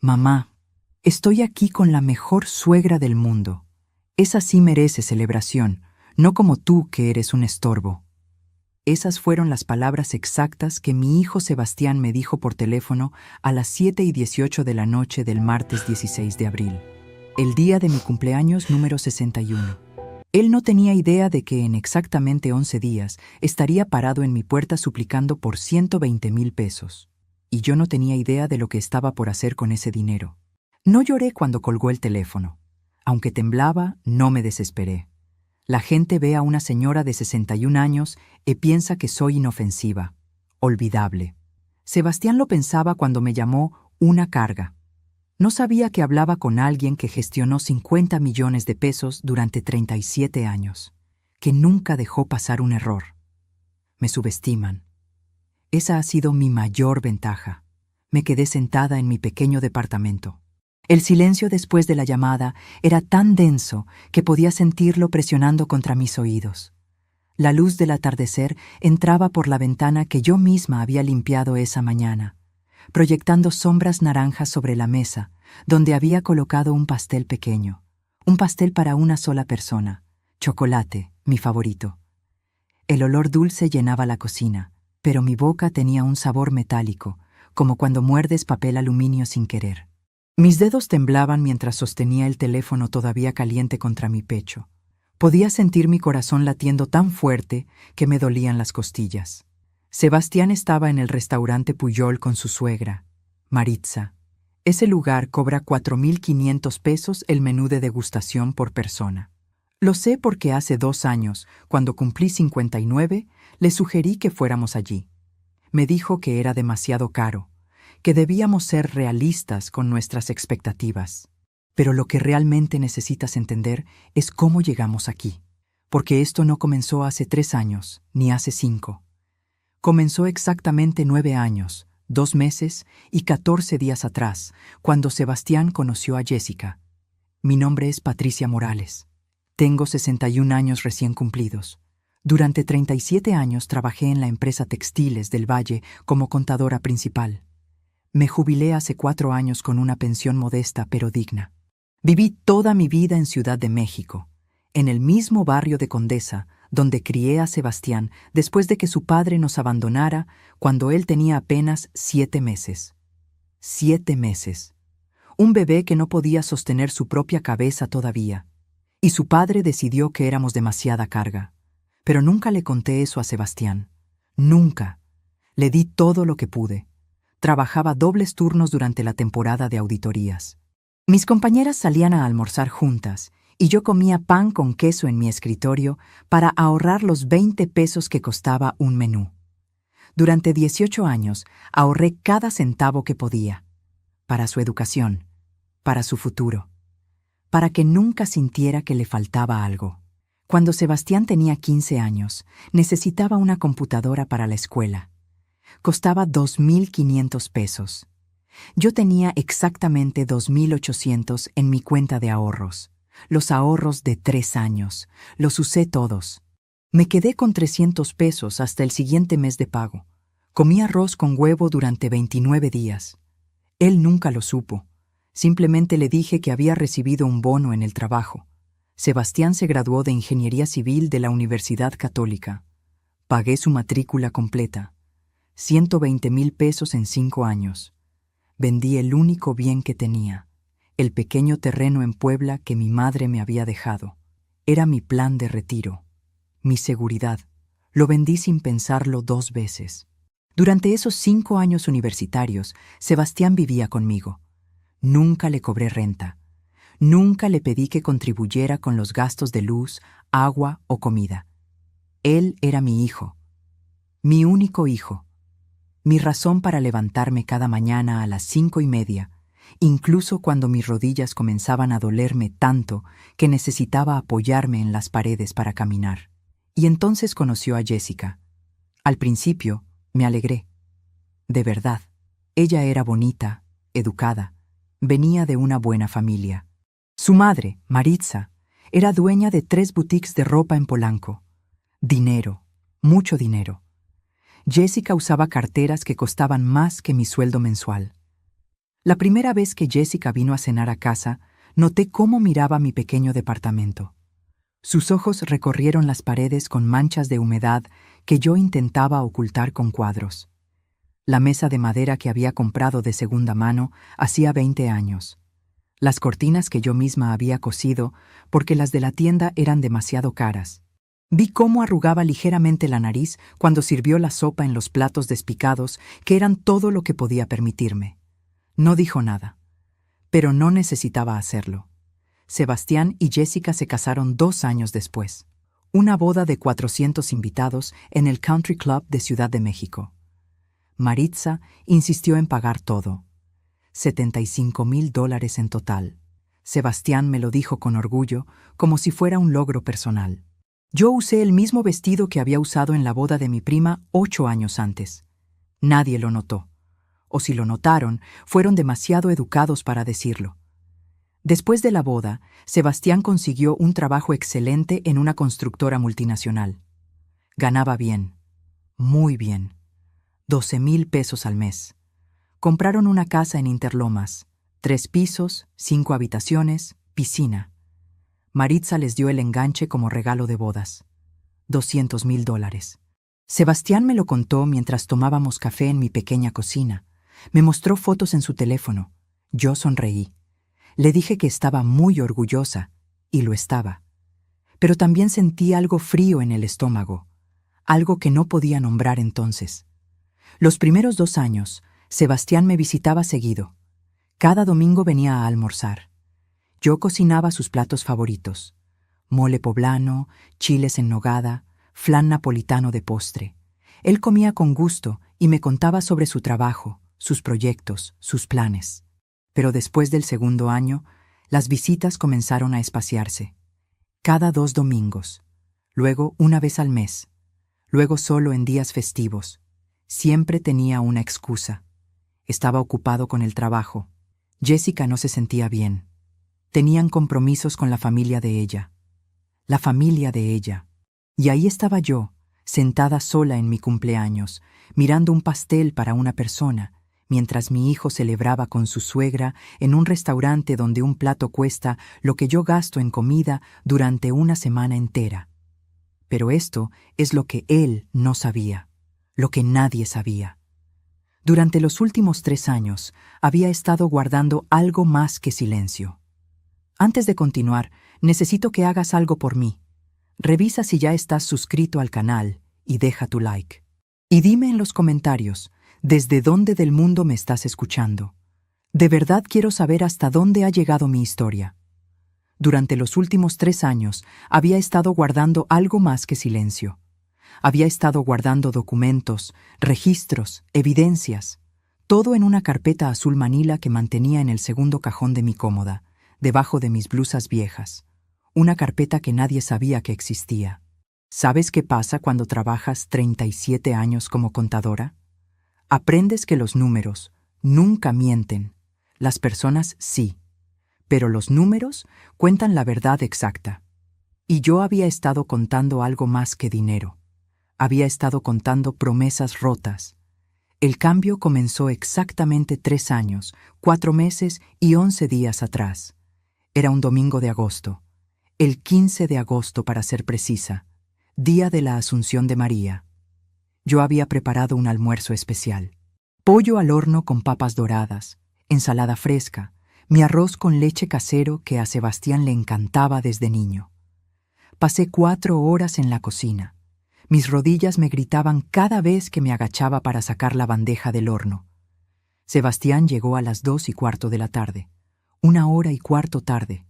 Mamá, estoy aquí con la mejor suegra del mundo. Esa sí merece celebración, no como tú que eres un estorbo. Esas fueron las palabras exactas que mi hijo Sebastián me dijo por teléfono a las 7:18 de la noche del martes 16 de abril, el día de mi cumpleaños número 61. Él no tenía idea de que en exactamente 11 días estaría parado en mi puerta suplicando por 120,000 pesos. Y yo no tenía idea de lo que estaba por hacer con ese dinero. No lloré cuando colgó el teléfono. Aunque temblaba, no me desesperé. La gente ve a una señora de 61 años y piensa que soy inofensiva, olvidable. Sebastián lo pensaba cuando me llamó una carga. No sabía que hablaba con alguien que gestionó 50 millones de pesos durante 37 años, que nunca dejó pasar un error. Me subestiman. Esa ha sido mi mayor ventaja. Me quedé sentada en mi pequeño departamento. El silencio después de la llamada era tan denso que podía sentirlo presionando contra mis oídos. La luz del atardecer entraba por la ventana que yo misma había limpiado esa mañana, proyectando sombras naranjas sobre la mesa, donde había colocado un pastel pequeño, un pastel para una sola persona, chocolate, mi favorito. El olor dulce llenaba la cocina, pero mi boca tenía un sabor metálico, como cuando muerdes papel aluminio sin querer. Mis dedos temblaban mientras sostenía el teléfono todavía caliente contra mi pecho. Podía sentir mi corazón latiendo tan fuerte que me dolían las costillas. Sebastián estaba en el restaurante Puyol con su suegra, Maritza. Ese lugar cobra 4,500 pesos el menú de degustación por persona. Lo sé porque hace 2 años, cuando cumplí 59, le sugerí que fuéramos allí. Me dijo que era demasiado caro, que debíamos ser realistas con nuestras expectativas. Pero lo que realmente necesitas entender es cómo llegamos aquí. Porque esto no comenzó hace 3 años, ni hace 5. Comenzó exactamente 9 años, 2 meses y 14 días atrás, cuando Sebastián conoció a Jessica. Mi nombre es Patricia Morales. Tengo 61 años recién cumplidos. Durante 37 años trabajé en la empresa Textiles del Valle como contadora principal. Me jubilé hace 4 años con una pensión modesta pero digna. Viví toda mi vida en Ciudad de México, en el mismo barrio de Condesa, donde crié a Sebastián después de que su padre nos abandonara cuando él tenía apenas 7 meses. 7 meses. Un bebé que no podía sostener su propia cabeza todavía. Y su padre decidió que éramos demasiada carga. Pero nunca le conté eso a Sebastián. Nunca. Le di todo lo que pude. Trabajaba dobles turnos durante la temporada de auditorías. Mis compañeras salían a almorzar juntas y yo comía pan con queso en mi escritorio para ahorrar los 20 pesos que costaba un menú. Durante 18 años ahorré cada centavo que podía. Para su educación, para su futuro. Para que nunca sintiera que le faltaba algo. Cuando Sebastián tenía 15 años, necesitaba una computadora para la escuela. Costaba 2,500 pesos. Yo tenía exactamente 2,800 en mi cuenta de ahorros. Los ahorros de 3 años. Los usé todos. Me quedé con 300 pesos hasta el siguiente mes de pago. Comí arroz con huevo durante 29 días. Él nunca lo supo. Simplemente le dije que había recibido un bono en el trabajo. Sebastián se graduó de Ingeniería Civil de la Universidad Católica. Pagué su matrícula completa. 120,000 pesos en 5 años. Vendí el único bien que tenía, el pequeño terreno en Puebla que mi madre me había dejado. Era mi plan de retiro, mi seguridad. Lo vendí sin pensarlo 2 veces. Durante esos 5 años universitarios, Sebastián vivía conmigo. Nunca le cobré renta. Nunca le pedí que contribuyera con los gastos de luz, agua o comida. Él era mi hijo, mi único hijo. Mi razón para levantarme cada mañana a las 5:30, incluso cuando mis rodillas comenzaban a dolerme tanto que necesitaba apoyarme en las paredes para caminar. Y entonces conoció a Jessica. Al principio, me alegré. De verdad, ella era bonita, educada, venía de una buena familia. Su madre, Maritza, era dueña de 3 boutiques de ropa en Polanco. Dinero, mucho dinero. Jessica usaba carteras que costaban más que mi sueldo mensual. La primera vez que Jessica vino a cenar a casa, noté cómo miraba mi pequeño departamento. Sus ojos recorrieron las paredes con manchas de humedad que yo intentaba ocultar con cuadros. La mesa de madera que había comprado de segunda mano hacía 20 años. Las cortinas que yo misma había cosido porque las de la tienda eran demasiado caras. Vi cómo arrugaba ligeramente la nariz cuando sirvió la sopa en los platos despicados, que eran todo lo que podía permitirme. No dijo nada, pero no necesitaba hacerlo. Sebastián y Jessica se casaron 2 años después. Una boda de 400 invitados en el Country Club de Ciudad de México. Maritza insistió en pagar todo. $75,000 en total. Sebastián me lo dijo con orgullo, como si fuera un logro personal. Yo usé el mismo vestido que había usado en la boda de mi prima 8 años antes. Nadie lo notó. O si lo notaron, fueron demasiado educados para decirlo. Después de la boda, Sebastián consiguió un trabajo excelente en una constructora multinacional. Ganaba bien, muy bien, 12,000 pesos al mes. Compraron una casa en Interlomas, 3 pisos, 5 habitaciones, piscina. Maritza les dio el enganche como regalo de bodas. $200,000. Sebastián me lo contó mientras tomábamos café en mi pequeña cocina. Me mostró fotos en su teléfono. Yo sonreí. Le dije que estaba muy orgullosa, y lo estaba. Pero también sentí algo frío en el estómago, algo que no podía nombrar entonces. Los primeros 2 años, Sebastián me visitaba seguido. Cada domingo venía a almorzar. Yo cocinaba sus platos favoritos: mole poblano, chiles en nogada, flan napolitano de postre. Él comía con gusto y me contaba sobre su trabajo, sus proyectos, sus planes. Pero después del segundo año, las visitas comenzaron a espaciarse. Cada 2 domingos, luego una vez al mes, luego solo en días festivos. Siempre tenía una excusa. Estaba ocupado con el trabajo. Jessica no se sentía bien. Tenían compromisos con la familia de ella. La familia de ella. Y ahí estaba yo, sentada sola en mi cumpleaños, mirando un pastel para una persona, mientras mi hijo celebraba con su suegra en un restaurante donde un plato cuesta lo que yo gasto en comida durante una semana entera. Pero esto es lo que él no sabía, lo que nadie sabía. Durante los últimos 3 años había estado guardando algo más que silencio. Antes de continuar, necesito que hagas algo por mí. Revisa si ya estás suscrito al canal y deja tu like. Y dime en los comentarios, ¿desde dónde del mundo me estás escuchando? De verdad quiero saber hasta dónde ha llegado mi historia. Durante los últimos 3 años había estado guardando algo más que silencio. Había estado guardando documentos, registros, evidencias, todo en una carpeta azul manila que mantenía en el segundo cajón de mi cómoda, debajo de mis blusas viejas. Una carpeta que nadie sabía que existía. ¿Sabes qué pasa cuando trabajas 37 años como contadora? Aprendes que los números nunca mienten. Las personas sí. Pero los números cuentan la verdad exacta. Y yo había estado contando algo más que dinero. Había estado contando promesas rotas. El cambio comenzó exactamente 3 años, 4 meses y 11 días atrás. Era un domingo de agosto. El 15 de agosto, para ser precisa, día de la Asunción de María. Yo había preparado un almuerzo especial. Pollo al horno con papas doradas, ensalada fresca, mi arroz con leche casero que a Sebastián le encantaba desde niño. Pasé 4 horas en la cocina. Mis rodillas me gritaban cada vez que me agachaba para sacar la bandeja del horno. Sebastián llegó a las 2:15 de la tarde, 1:15 tarde.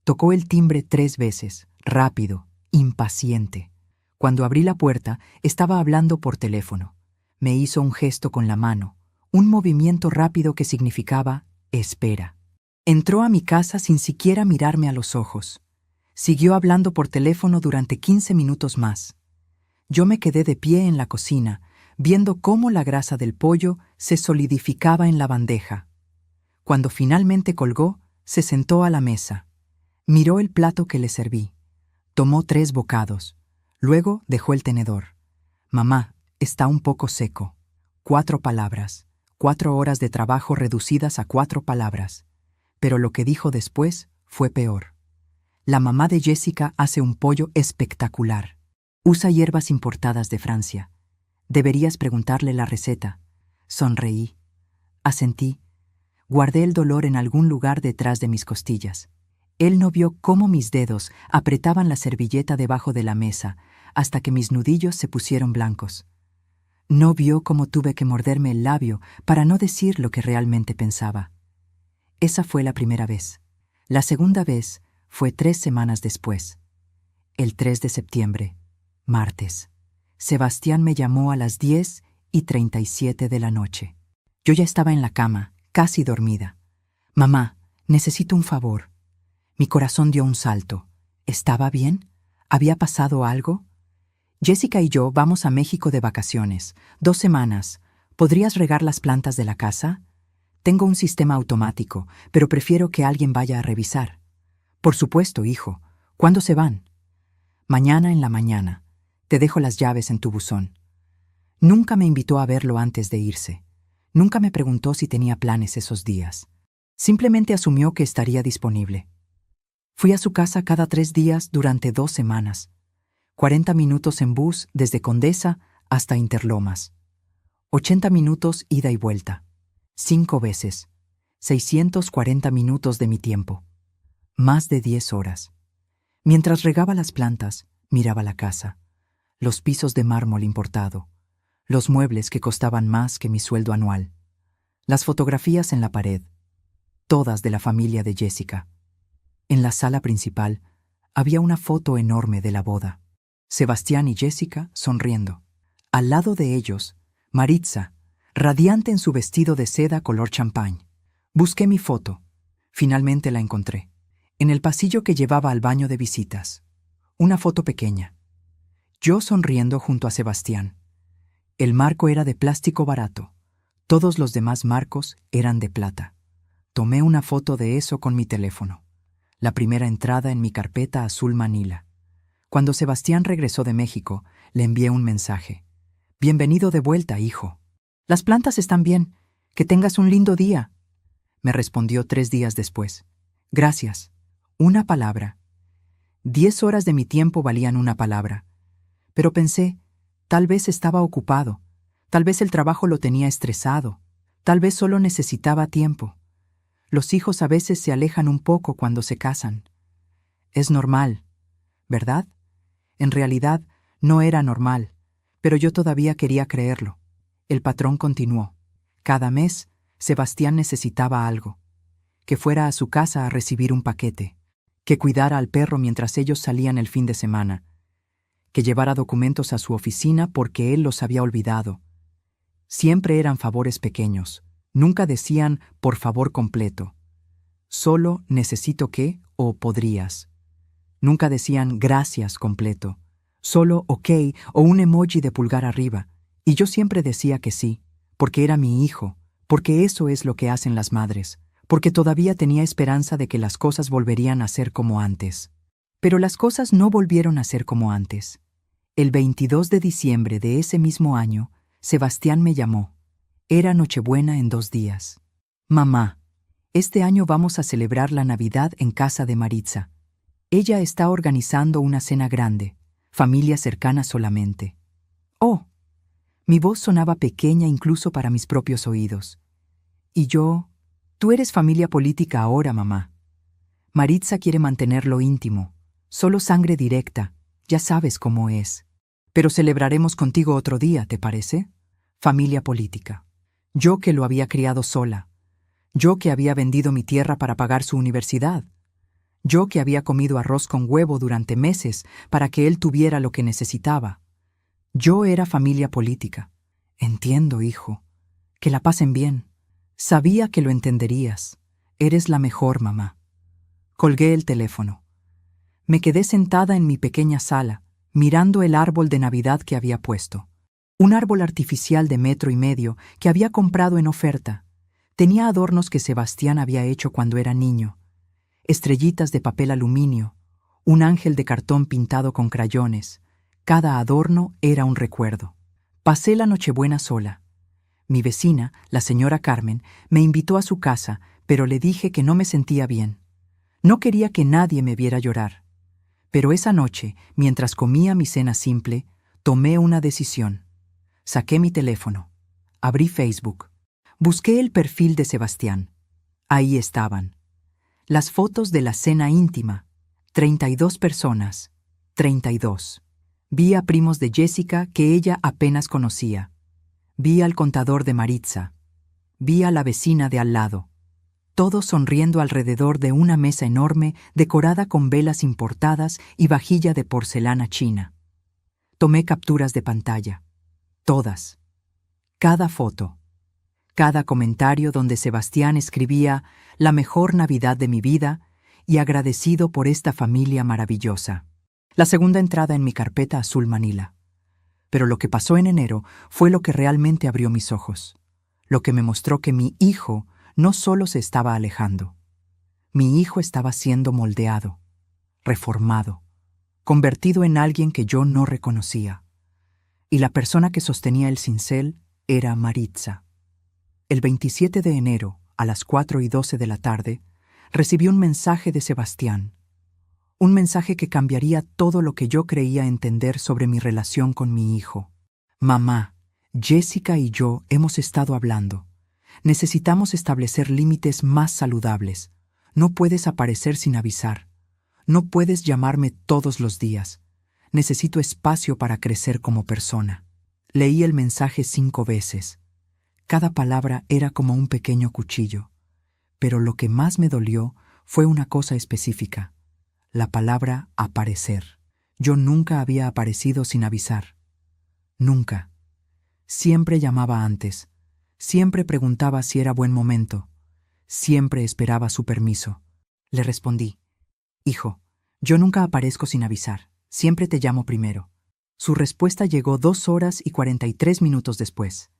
Tocó el timbre 3 veces, rápido, impaciente. Cuando abrí la puerta, estaba hablando por teléfono. Me hizo un gesto con la mano, un movimiento rápido que significaba espera. Entró a mi casa sin siquiera mirarme a los ojos. Siguió hablando por teléfono durante 15 minutos más. Yo me quedé de pie en la cocina, viendo cómo la grasa del pollo se solidificaba en la bandeja. Cuando finalmente colgó, se sentó a la mesa. Miró el plato que le serví. Tomó 3 bocados. Luego dejó el tenedor. «Mamá, está un poco seco». 4 palabras, 4 horas de trabajo reducidas a 4 palabras. Pero lo que dijo después fue peor. La mamá de Jessica hace un pollo espectacular. Usa hierbas importadas de Francia. Deberías preguntarle la receta. Sonreí. Asentí. Guardé el dolor en algún lugar detrás de mis costillas. Él no vio cómo mis dedos apretaban la servilleta debajo de la mesa hasta que mis nudillos se pusieron blancos. No vio cómo tuve que morderme el labio para no decir lo que realmente pensaba. Esa fue la primera vez. La segunda vez fue 3 semanas después. El 3 de septiembre, martes. Sebastián me llamó a las 10:37 de la noche. Yo ya estaba en la cama, casi dormida. Mamá, necesito un favor. Mi corazón dio un salto. ¿Estaba bien? ¿Había pasado algo? Jessica y yo vamos a México de vacaciones. 2 semanas. ¿Podrías regar las plantas de la casa? Tengo un sistema automático, pero prefiero que alguien vaya a revisar. Por supuesto, hijo. ¿Cuándo se van? Mañana en la mañana. Te dejo las llaves en tu buzón. Nunca me invitó a verlo antes de irse. Nunca me preguntó si tenía planes esos días. Simplemente asumió que estaría disponible. Fui a su casa cada 3 días durante 2 semanas. 40 minutos en bus desde Condesa hasta Interlomas. 80 minutos ida y vuelta. 5 veces. 640 minutos de mi tiempo. Más de 10 horas. Mientras regaba las plantas, miraba la casa. Los pisos de mármol importado. Los muebles que costaban más que mi sueldo anual. Las fotografías en la pared. Todas de la familia de Jessica. En la sala principal había una foto enorme de la boda. Sebastián y Jessica sonriendo. Al lado de ellos, Maritza, radiante en su vestido de seda color champán. Busqué mi foto. Finalmente la encontré. En el pasillo que llevaba al baño de visitas. Una foto pequeña. Yo sonriendo junto a Sebastián. El marco era de plástico barato. Todos los demás marcos eran de plata. Tomé una foto de eso con mi teléfono. La primera entrada en mi carpeta azul Manila. Cuando Sebastián regresó de México, le envié un mensaje. Bienvenido de vuelta, hijo. Las plantas están bien. Que tengas un lindo día. Me respondió 3 días después. Gracias. Una palabra. 10 horas de mi tiempo valían una palabra. Pero pensé, tal vez estaba ocupado. Tal vez el trabajo lo tenía estresado. Tal vez solo necesitaba tiempo. Los hijos a veces se alejan un poco cuando se casan. Es normal, ¿verdad? En realidad, no era normal, pero yo todavía quería creerlo. El patrón continuó. Cada mes, Sebastián necesitaba algo. Que fuera a su casa a recibir un paquete. Que cuidara al perro mientras ellos salían el fin de semana. Que llevara documentos a su oficina porque él los había olvidado. Siempre eran favores pequeños. Nunca decían, por favor completo. Solo necesito que o podrías. Nunca decían gracias completo. Solo ok o un emoji de pulgar arriba. Y yo siempre decía que sí, porque era mi hijo, porque eso es lo que hacen las madres, porque todavía tenía esperanza de que las cosas volverían a ser como antes. Pero las cosas no volvieron a ser como antes. El 22 de diciembre de ese mismo año, Sebastián me llamó. Era Nochebuena en 2 días. Mamá, este año vamos a celebrar la Navidad en casa de Maritza. Ella está organizando una cena grande, familia cercana solamente. Oh, mi voz sonaba pequeña incluso para mis propios oídos. Y yo, tú eres familia política ahora, mamá. Maritza quiere mantenerlo íntimo, solo sangre directa, ya sabes cómo es. Pero celebraremos contigo otro día, ¿te parece? Familia política. Yo que lo había criado sola. Yo que había vendido mi tierra para pagar su universidad. Yo que había comido arroz con huevo durante meses para que él tuviera lo que necesitaba. Yo era familia política. Entiendo, hijo. Que la pasen bien. Sabía que lo entenderías. Eres la mejor, mamá. Colgué el teléfono. Me quedé sentada en mi pequeña sala, mirando el árbol de Navidad que había puesto. Un árbol artificial de 1,5 metros que había comprado en oferta. Tenía adornos que Sebastián había hecho cuando era niño. Estrellitas de papel aluminio, un ángel de cartón pintado con crayones. Cada adorno era un recuerdo. Pasé la Nochebuena sola. Mi vecina, la señora Carmen, me invitó a su casa, pero le dije que no me sentía bien. No quería que nadie me viera llorar. Pero esa noche, mientras comía mi cena simple, tomé una decisión. Saqué mi teléfono. Abrí Facebook. Busqué el perfil de Sebastián. Ahí estaban. Las fotos de la cena íntima. 32 personas. 32. Vi a primos de Jessica que ella apenas conocía. Vi al contador de Maritza. Vi a la vecina de al lado. Todos sonriendo alrededor de una mesa enorme decorada con velas importadas y vajilla de porcelana china. Tomé capturas de pantalla. Todas. Cada foto. Cada comentario donde Sebastián escribía la mejor Navidad de mi vida y agradecido por esta familia maravillosa. La segunda entrada en mi carpeta azul Manila. Pero lo que pasó en enero fue lo que realmente abrió mis ojos. Lo que me mostró que mi hijo no solo se estaba alejando. Mi hijo estaba siendo moldeado, reformado, convertido en alguien que yo no reconocía. Y la persona que sostenía el cincel era Maritza. El 27 de enero, a las 4:12 de la tarde, recibí un mensaje de Sebastián. Un mensaje que cambiaría todo lo que yo creía entender sobre mi relación con mi hijo. Mamá, Jessica y yo hemos estado hablando. Necesitamos establecer límites más saludables. No puedes aparecer sin avisar. No puedes llamarme todos los días. Necesito espacio para crecer como persona. Leí el mensaje 5 veces. Cada palabra era como un pequeño cuchillo. Pero lo que más me dolió fue una cosa específica. La palabra aparecer. Yo nunca había aparecido sin avisar. Nunca. Siempre llamaba antes. Siempre preguntaba si era buen momento. Siempre esperaba su permiso. Le respondí: Hijo, yo nunca aparezco sin avisar. Siempre te llamo primero. Su respuesta llegó 2 horas y 43 minutos después.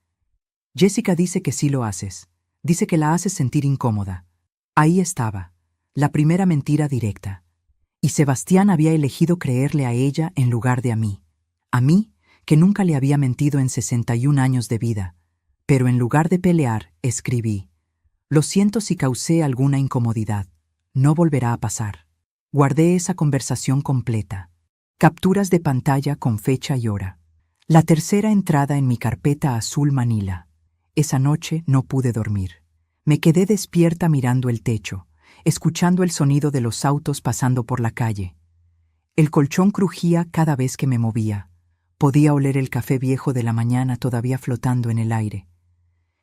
Jessica dice que sí lo haces. Dice que la haces sentir incómoda. Ahí estaba, la primera mentira directa. Y Sebastián había elegido creerle a ella en lugar de a mí. A mí, que nunca le había mentido en 61 años de vida. Pero en lugar de pelear, escribí: Lo siento si causé alguna incomodidad. No volverá a pasar. Guardé esa conversación completa. Capturas de pantalla con fecha y hora. La tercera entrada en mi carpeta azul Manila. Esa noche no pude dormir. Me quedé despierta mirando el techo, escuchando el sonido de los autos pasando por la calle. El colchón crujía cada vez que me movía. Podía oler el café viejo de la mañana todavía flotando en el aire.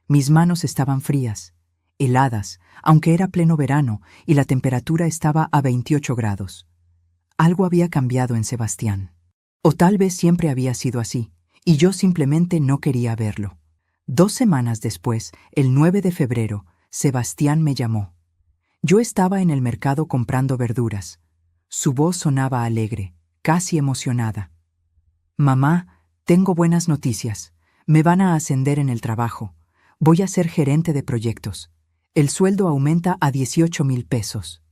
Mis manos estaban frías, heladas, aunque era pleno verano y la temperatura estaba a 28 grados. Algo había cambiado en Sebastián. O tal vez siempre había sido así, y yo simplemente no quería verlo. 2 semanas después, el 9 de febrero, Sebastián me llamó. Yo estaba en el mercado comprando verduras. Su voz sonaba alegre, casi emocionada. Mamá, tengo buenas noticias. Me van a ascender en el trabajo. Voy a ser gerente de proyectos. El sueldo aumenta a 18,000 pesos.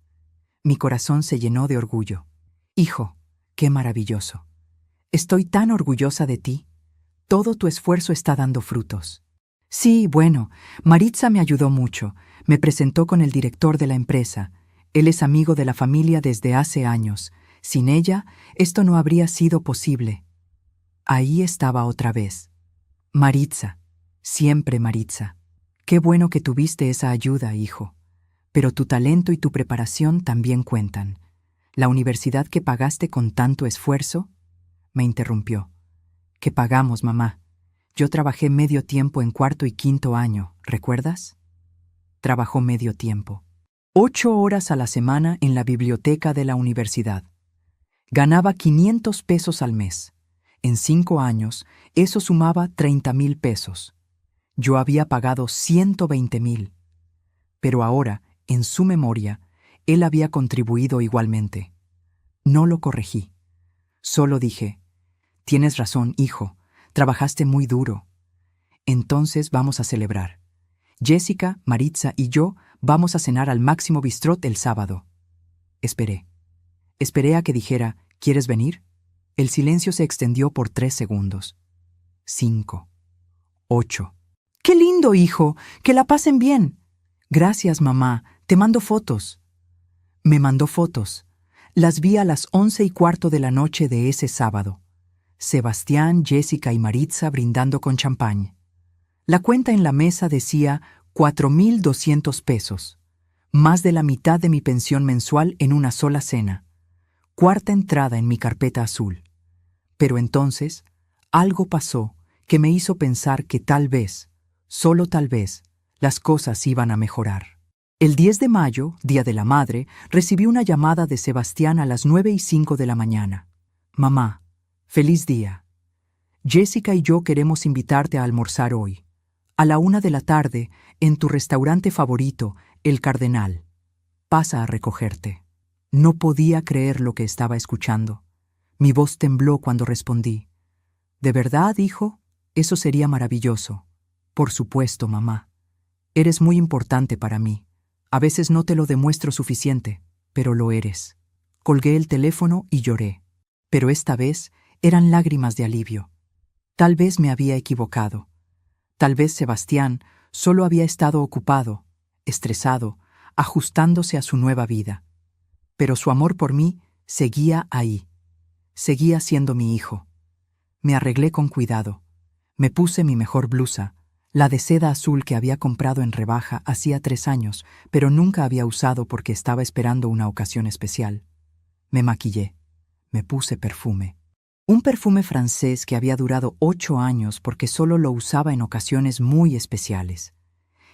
Mi corazón se llenó de orgullo. Hijo, qué maravilloso. Estoy tan orgullosa de ti. Todo tu esfuerzo está dando frutos. Sí, bueno, Maritza me ayudó mucho. Me presentó con el director de la empresa. Él es amigo de la familia desde hace años. Sin ella, esto no habría sido posible. Ahí estaba otra vez. Maritza. Siempre Maritza. Qué bueno que tuviste esa ayuda, hijo. Pero tu talento y tu preparación también cuentan. ¿La universidad que pagaste con tanto esfuerzo? Me interrumpió. ¿Qué pagamos, mamá? Yo trabajé medio tiempo en 4º y 5º año, ¿recuerdas? Trabajó medio tiempo. 8 horas a la semana en la biblioteca de la universidad. Ganaba 500 pesos al mes. En 5 años, eso sumaba 30,000 pesos. Yo había pagado 120,000. Pero ahora, en su memoria, él había contribuido igualmente. No lo corregí. Solo dije: Tienes razón, hijo. Trabajaste muy duro. Entonces vamos a celebrar. Jessica, Maritza y yo vamos a cenar al Máximo Bistrot el sábado. Esperé. Esperé a que dijera: ¿Quieres venir? El silencio se extendió por 3 segundos. 5. 8. ¡Qué lindo, hijo! ¡Que la pasen bien! Gracias, mamá. Te mando fotos. Me mandó fotos. Las vi a las 11:15 de la noche de ese sábado. Sebastián, Jessica y Maritza brindando con champán. La cuenta en la mesa decía 4,200 pesos. Más de la mitad de mi pensión mensual en una sola cena. Cuarta entrada en mi carpeta azul. Pero entonces, algo pasó que me hizo pensar que tal vez, solo tal vez, las cosas iban a mejorar. El 10 de mayo, Día de la Madre, recibí una llamada de Sebastián a las 9:05 de la mañana. Mamá, feliz día. Jessica y yo queremos invitarte a almorzar hoy. A la 1 de la tarde, en tu restaurante favorito, El Cardenal. Pasa a recogerte. No podía creer lo que estaba escuchando. Mi voz tembló cuando respondí. ¿De verdad, hijo? Eso sería maravilloso. Por supuesto, mamá. Eres muy importante para mí. A veces no te lo demuestro suficiente, pero lo eres. Colgué el teléfono y lloré. Pero esta vez eran lágrimas de alivio. Tal vez me había equivocado. Tal vez Sebastián solo había estado ocupado, estresado, ajustándose a su nueva vida. Pero su amor por mí seguía ahí. Seguía siendo mi hijo. Me arreglé con cuidado. Me puse mi mejor blusa, la de seda azul que había comprado en rebaja hacía 3 años, pero nunca había usado porque estaba esperando una ocasión especial. Me maquillé. Me puse perfume. Un perfume francés que había durado 8 años porque solo lo usaba en ocasiones muy especiales.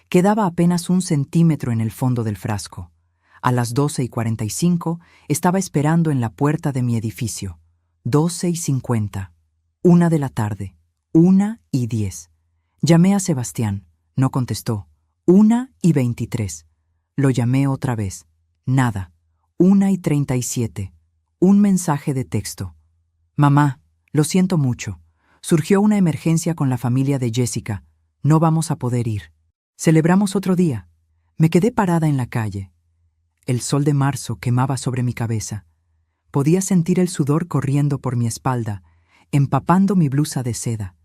Quedaba apenas 1 centímetro en el fondo del frasco. A las 12:45 estaba esperando en la puerta de mi edificio. 12:50. 1 de la tarde. 1:10. Llamé a Sebastián. No contestó. 1:23. Lo llamé otra vez. Nada. 1:37. Un mensaje de texto. Mamá, lo siento mucho. Surgió una emergencia con la familia de Jessica. No vamos a poder ir. Celebramos otro día. Me quedé parada en la calle. El sol de marzo quemaba sobre mi cabeza. Podía sentir el sudor corriendo por mi espalda, empapando mi blusa de seda.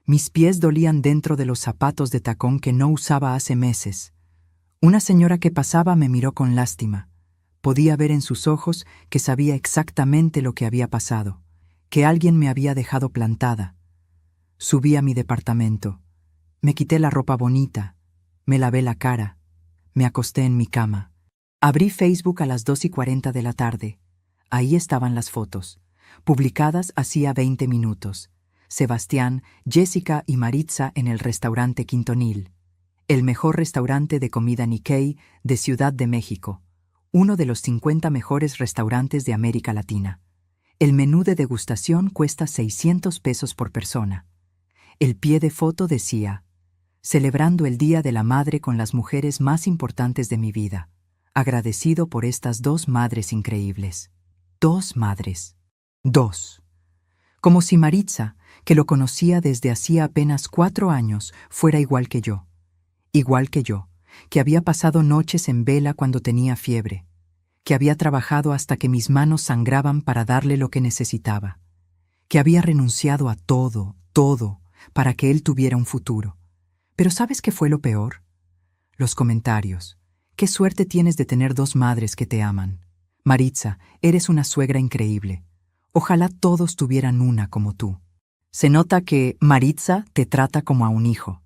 Mis pies dolían dentro de los zapatos de tacón que no usaba hace meses. Una señora que pasaba me miró con lástima. Podía ver en sus ojos que sabía exactamente lo que había pasado, que alguien me había dejado plantada. Subí a mi departamento. Me quité la ropa bonita. Me lavé la cara. Me acosté en mi cama. Abrí Facebook a las 2:40 de la tarde. Ahí estaban las fotos, publicadas hacía 20 minutos. Sebastián, Jessica y Maritza en el restaurante Quintonil, el mejor restaurante de comida Nikkei de Ciudad de México, uno de los 50 mejores restaurantes de América Latina. El menú de degustación cuesta 600 pesos por persona. El pie de foto decía: celebrando el Día de la Madre con las mujeres más importantes de mi vida. Agradecido por estas 2 madres increíbles. 2 madres. 2. Como si Maritza, que lo conocía desde hacía apenas 4 años, fuera igual que yo. Igual que yo, que había pasado noches en vela cuando tenía fiebre, que había trabajado hasta que mis manos sangraban para darle lo que necesitaba, que había renunciado a todo, para que él tuviera un futuro. Pero ¿sabes qué fue lo peor? Los comentarios. Qué suerte tienes de tener 2 madres que te aman. Maritza, eres una suegra increíble. Ojalá todos tuvieran una como tú. Se nota que Maritza te trata como a un hijo.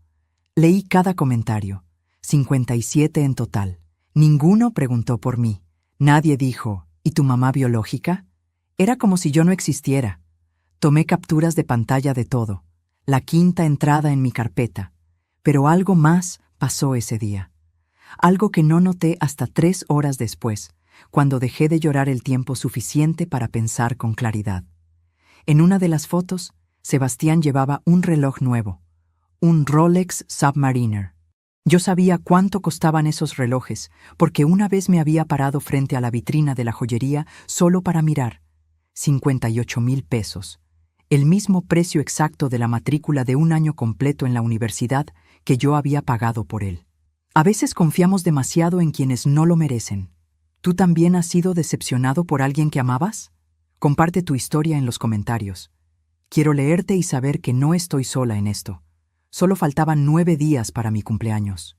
Leí cada comentario. 57 en total. Ninguno preguntó por mí. Nadie dijo, ¿y tu mamá biológica? Era como si yo no existiera. Tomé capturas de pantalla de todo. La 5ª entrada en mi carpeta. Pero algo más pasó ese día. Algo que no noté hasta 3 horas después, cuando dejé de llorar el tiempo suficiente para pensar con claridad. En una de las fotos, Sebastián llevaba un reloj nuevo, un Rolex Submariner. Yo sabía cuánto costaban esos relojes, porque una vez me había parado frente a la vitrina de la joyería solo para mirar. 58,000 pesos. El mismo precio exacto de la matrícula de un año completo en la universidad que yo había pagado por él. A veces confiamos demasiado en quienes no lo merecen. ¿Tú también has sido decepcionado por alguien que amabas? Comparte tu historia en los comentarios. Quiero leerte y saber que no estoy sola en esto. Solo faltaban 9 días para mi cumpleaños.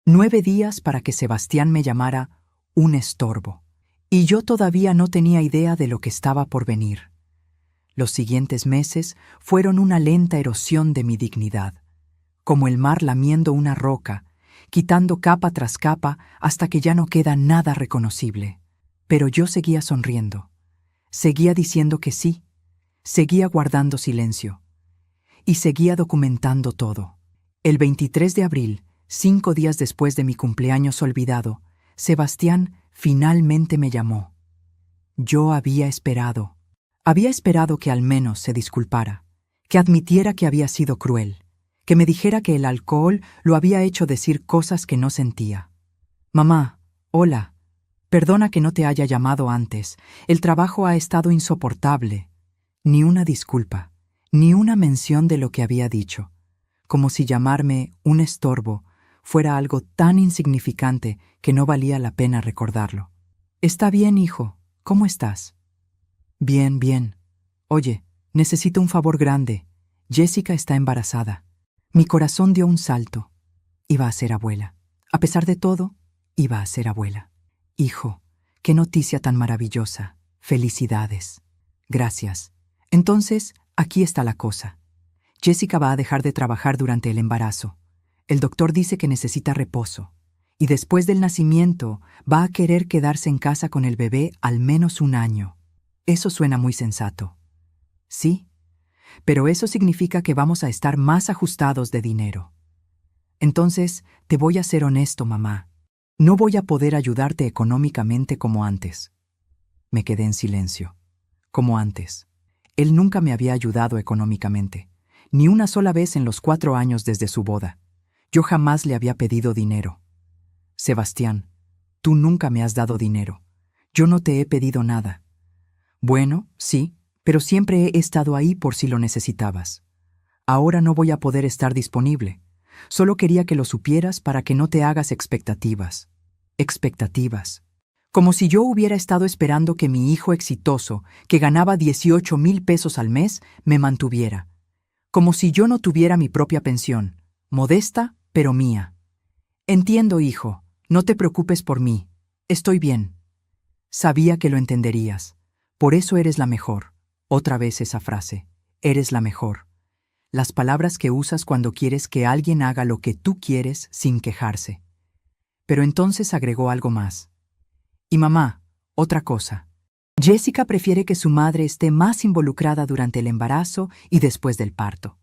9 días para que Sebastián me llamara un estorbo. Y yo todavía no tenía idea de lo que estaba por venir. Los siguientes meses fueron una lenta erosión de mi dignidad, como el mar lamiendo una roca, quitando capa tras capa hasta que ya no queda nada reconocible. Pero yo seguía sonriendo, seguía diciendo que sí, seguía guardando silencio y seguía documentando todo. El 23 de abril, 5 días después de mi cumpleaños olvidado, Sebastián finalmente me llamó. Yo había esperado que al menos se disculpara, que admitiera que había sido cruel, que me dijera que el alcohol lo había hecho decir cosas que no sentía. Mamá, hola, perdona que no te haya llamado antes, el trabajo ha estado insoportable. Ni una disculpa, ni una mención de lo que había dicho, como si llamarme un estorbo fuera algo tan insignificante que no valía la pena recordarlo. Está bien, hijo, ¿cómo estás? Bien, bien. Oye, necesito un favor grande. Jessica está embarazada. Mi corazón dio un salto. Iba a ser abuela. A pesar de todo, iba a ser abuela. Hijo, qué noticia tan maravillosa. Felicidades. Gracias. Entonces, aquí está la cosa. Jessica va a dejar de trabajar durante el embarazo. El doctor dice que necesita reposo. Y después del nacimiento, va a querer quedarse en casa con el bebé al menos un año. Eso suena muy sensato. Sí, pero eso significa que vamos a estar más ajustados de dinero. Entonces, te voy a ser honesto, mamá. No voy a poder ayudarte económicamente como antes. Me quedé en silencio. Como antes. Él nunca me había ayudado económicamente, ni una sola vez en los 4 años desde su boda. Yo jamás le había pedido dinero. Sebastián, tú nunca me has dado dinero. Yo no te he pedido nada. Bueno, sí, pero siempre he estado ahí por si lo necesitabas. Ahora no voy a poder estar disponible. Solo quería que lo supieras para que no te hagas expectativas. Expectativas. Como si yo hubiera estado esperando que mi hijo exitoso, que ganaba 18,000 pesos al mes, me mantuviera. Como si yo no tuviera mi propia pensión, modesta, pero mía. Entiendo, hijo, no te preocupes por mí. Estoy bien. Sabía que lo entenderías. Por eso eres la mejor. Otra vez esa frase. Eres la mejor. Las palabras que usas cuando quieres que alguien haga lo que tú quieres sin quejarse. Pero entonces agregó algo más. Y mamá, otra cosa. Jessica prefiere que su madre esté más involucrada durante el embarazo y después del parto.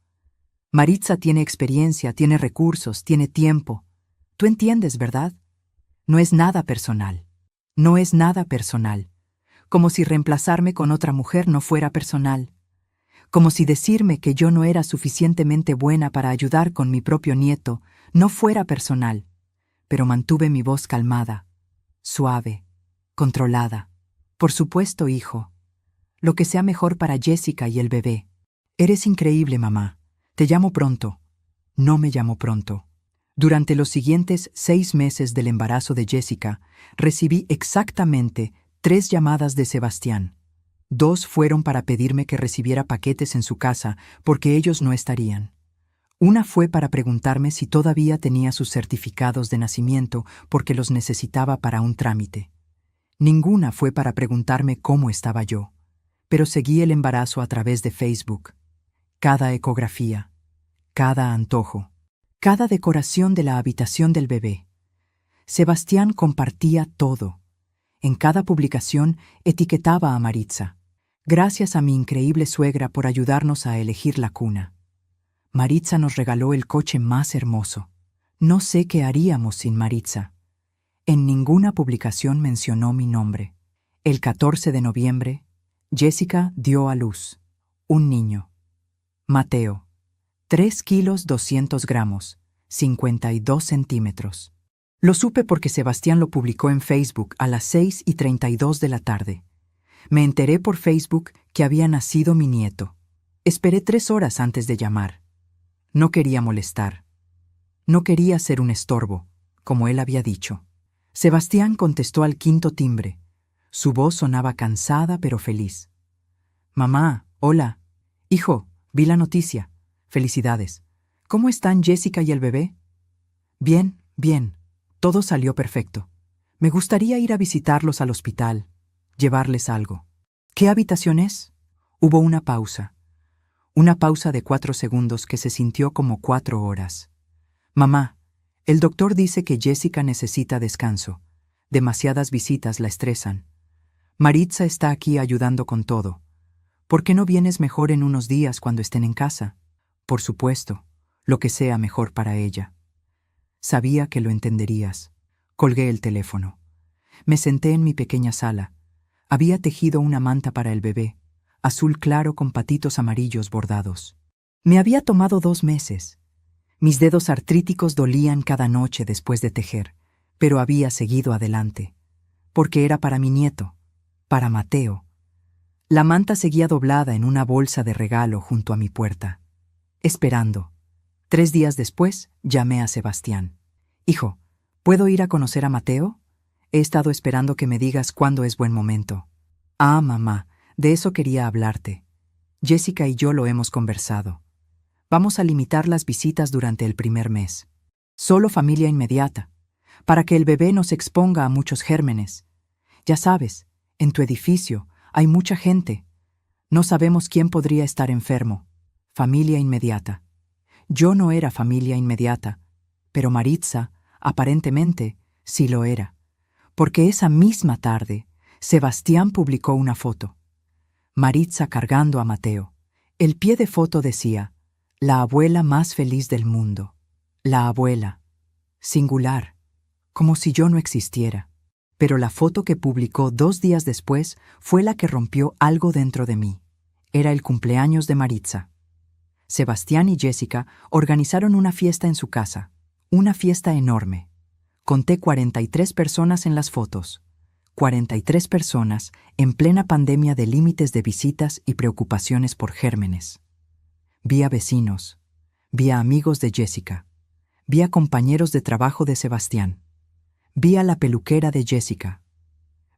Maritza tiene experiencia, tiene recursos, tiene tiempo. Tú entiendes, ¿verdad? No es nada personal. No es nada personal. Como si reemplazarme con otra mujer no fuera personal. Como si decirme que yo no era suficientemente buena para ayudar con mi propio nieto no fuera personal. Pero mantuve mi voz calmada, suave, controlada. Por supuesto, hijo. Lo que sea mejor para Jessica y el bebé. Eres increíble, mamá. Te llamo pronto. No me llamó pronto. Durante los siguientes 6 meses del embarazo de Jessica, recibí exactamente 3 llamadas de Sebastián. 2 fueron para pedirme que recibiera paquetes en su casa porque ellos no estarían. Una fue para preguntarme si todavía tenía sus certificados de nacimiento porque los necesitaba para un trámite. Ninguna fue para preguntarme cómo estaba yo, pero seguí el embarazo a través de Facebook. Cada ecografía, cada antojo, cada decoración de la habitación del bebé. Sebastián compartía todo. En cada publicación etiquetaba a Maritza. Gracias a mi increíble suegra por ayudarnos a elegir la cuna. Maritza nos regaló el coche más hermoso. No sé qué haríamos sin Maritza. En ninguna publicación mencionó mi nombre. El 14 de noviembre, Jessica dio a luz. Un niño. Mateo. 3 kilos 200 gramos, 52 centímetros. Lo supe porque Sebastián lo publicó en Facebook a las 6:32 de la tarde. Me enteré por Facebook que había nacido mi nieto. Esperé 3 horas antes de llamar. No quería molestar. No quería ser un estorbo, como él había dicho. Sebastián contestó al 5.º timbre. Su voz sonaba cansada pero feliz. Mamá, hola. Hijo, vi la noticia. Felicidades. ¿Cómo están Jessica y el bebé? Bien, bien. Todo salió perfecto. Me gustaría ir a visitarlos al hospital, llevarles algo. ¿Qué habitación es? Hubo una pausa. Una pausa de 4 segundos que se sintió como 4 horas. Mamá, el doctor dice que Jessica necesita descanso. Demasiadas visitas la estresan. Maritza está aquí ayudando con todo. ¿Por qué no vienes mejor en unos días cuando estén en casa? Por supuesto, lo que sea mejor para ella. Sabía que lo entenderías. Colgué el teléfono. Me senté en mi pequeña sala. Había tejido una manta para el bebé, azul claro con patitos amarillos bordados. Me había tomado 2 meses. Mis dedos artríticos dolían cada noche después de tejer, pero había seguido adelante. Porque era para mi nieto, para Mateo. La manta seguía doblada en una bolsa de regalo junto a mi puerta. Esperando. 3 días después, llamé a Sebastián. Hijo, ¿puedo ir a conocer a Mateo? He estado esperando que me digas cuándo es buen momento. Ah, mamá, de eso quería hablarte. Jessica y yo lo hemos conversado. Vamos a limitar las visitas durante el primer mes. Solo familia inmediata, para que el bebé no se exponga a muchos gérmenes. Ya sabes, en tu edificio hay mucha gente. No sabemos quién podría estar enfermo. Familia inmediata. Yo no era familia inmediata, pero Maritza, aparentemente, sí lo era. Porque esa misma tarde, Sebastián publicó una foto. Maritza cargando a Mateo. El pie de foto decía, la abuela más feliz del mundo. La abuela. Singular. Como si yo no existiera. Pero la foto que publicó 2 días después fue la que rompió algo dentro de mí. Era el cumpleaños de Maritza. Sebastián y Jessica organizaron una fiesta en su casa. Una fiesta enorme. Conté 43 personas en las fotos. 43 personas en plena pandemia de límites de visitas y preocupaciones por gérmenes. Vi a vecinos. Vi a amigos de Jessica. Vi a compañeros de trabajo de Sebastián. Vi a la peluquera de Jessica.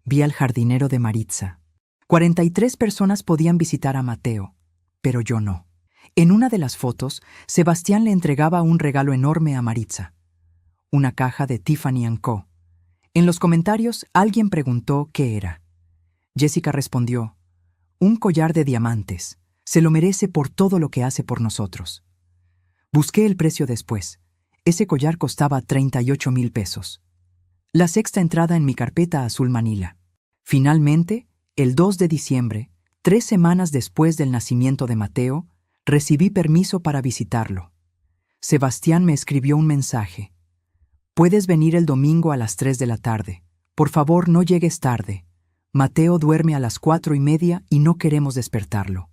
Vi al jardinero de Maritza. 43 personas podían visitar a Mateo, pero yo no. En una de las fotos, Sebastián le entregaba un regalo enorme a Maritza. Una caja de Tiffany & Co. En los comentarios, alguien preguntó qué era. Jessica respondió, un collar de diamantes. Se lo merece por todo lo que hace por nosotros. Busqué el precio después. Ese collar costaba 38,000 pesos. La 6ª entrada en mi carpeta azul Manila. Finalmente, el 2 de diciembre, 3 semanas después del nacimiento de Mateo, recibí permiso para visitarlo. Sebastián me escribió un mensaje. Puedes venir el domingo a las 3 de la tarde. Por favor, no llegues tarde. Mateo duerme a las 4:30 y no queremos despertarlo.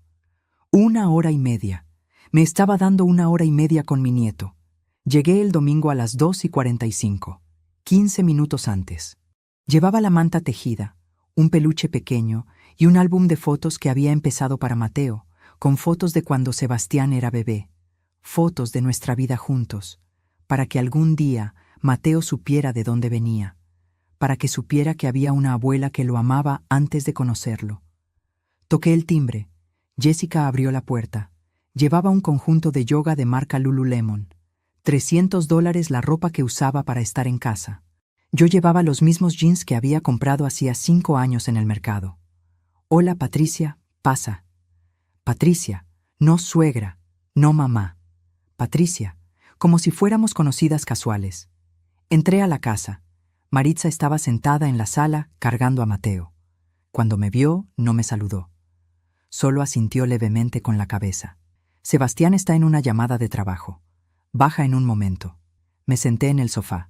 1 hora y media. Me estaba dando 1 hora y media con mi nieto. Llegué el domingo a las 2:45, 15 minutos antes. Llevaba la manta tejida, un peluche pequeño y un álbum de fotos que había empezado para Mateo, con fotos de cuando Sebastián era bebé, fotos de nuestra vida juntos, para que algún día Mateo supiera de dónde venía, para que supiera que había una abuela que lo amaba antes de conocerlo. Toqué el timbre. Jessica abrió la puerta. Llevaba un conjunto de yoga de marca Lululemon. $300 la ropa que usaba para estar en casa. Yo llevaba los mismos jeans que había comprado hacía 5 años en el mercado. Hola, Patricia, pasa. Patricia, no suegra, no mamá. Patricia, como si fuéramos conocidas casuales. Entré a la casa. Maritza estaba sentada en la sala cargando a Mateo. Cuando me vio, no me saludó. Solo asintió levemente con la cabeza. Sebastián está en una llamada de trabajo. Baja en un momento. Me senté en el sofá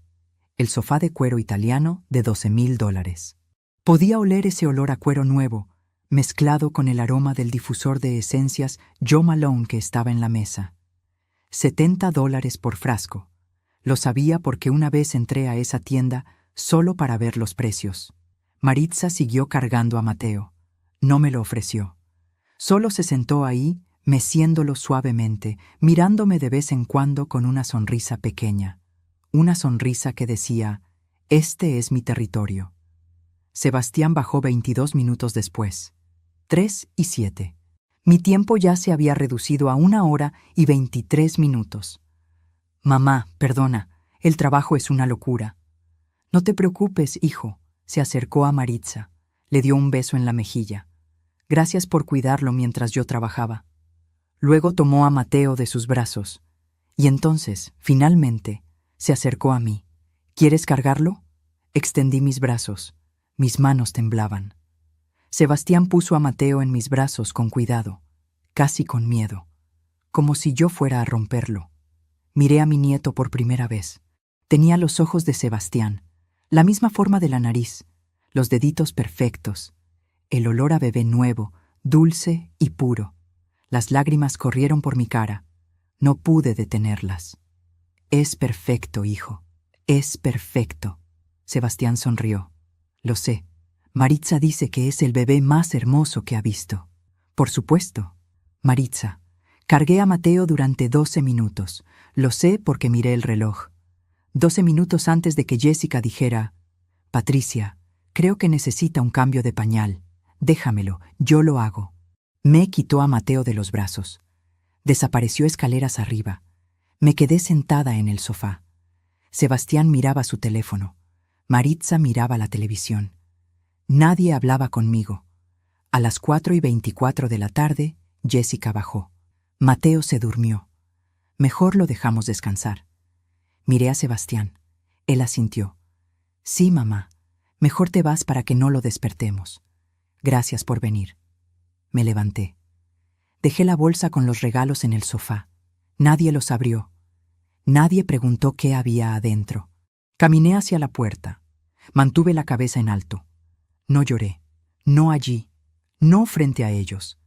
de cuero italiano de $12,000. Podía oler ese olor a cuero nuevo, mezclado con el aroma del difusor de esencias Jo Malone que estaba en la mesa. $70 por frasco. Lo sabía porque una vez entré a esa tienda solo para ver los precios. Maritza siguió cargando a Mateo. No me lo ofreció. Solo se sentó ahí, meciéndolo suavemente, mirándome de vez en cuando con una sonrisa pequeña. Una sonrisa que decía, este es mi territorio. Sebastián bajó 22 minutos después. 3:07. Mi tiempo ya se había reducido a 1 hora y 23 minutos. Mamá, perdona, el trabajo es una locura. No te preocupes, hijo. Se acercó a Maritza, le dio un beso en la mejilla. Gracias por cuidarlo mientras yo trabajaba. Luego tomó a Mateo de sus brazos. Y entonces, finalmente, se acercó a mí. ¿Quieres cargarlo? Extendí mis brazos. Mis manos temblaban. Sebastián puso a Mateo en mis brazos con cuidado, casi con miedo, como si yo fuera a romperlo. Miré a mi nieto por primera vez. Tenía los ojos de Sebastián, la misma forma de la nariz, los deditos perfectos, el olor a bebé nuevo, dulce y puro. Las lágrimas corrieron por mi cara. No pude detenerlas. Es perfecto, hijo. Es perfecto. Sebastián sonrió. Lo sé. Maritza dice que es el bebé más hermoso que ha visto. Por supuesto. Maritza. Cargué a Mateo durante 12 minutos. Lo sé porque miré el reloj. 12 minutos antes de que Jessica dijera: Patricia, creo que necesita un cambio de pañal. Déjamelo, yo lo hago. Me quitó a Mateo de los brazos. Desapareció escaleras arriba. Me quedé sentada en el sofá. Sebastián miraba su teléfono. Maritza miraba la televisión. Nadie hablaba conmigo. A las 4:24 de la tarde, Jessica bajó. Mateo se durmió. Mejor lo dejamos descansar. Miré a Sebastián. Él asintió. Sí, mamá. Mejor te vas para que no lo despertemos. Gracias por venir. Me levanté. Dejé la bolsa con los regalos en el sofá. Nadie los abrió. Nadie preguntó qué había adentro. Caminé hacia la puerta. Mantuve la cabeza en alto. No lloré. No allí. No frente a ellos.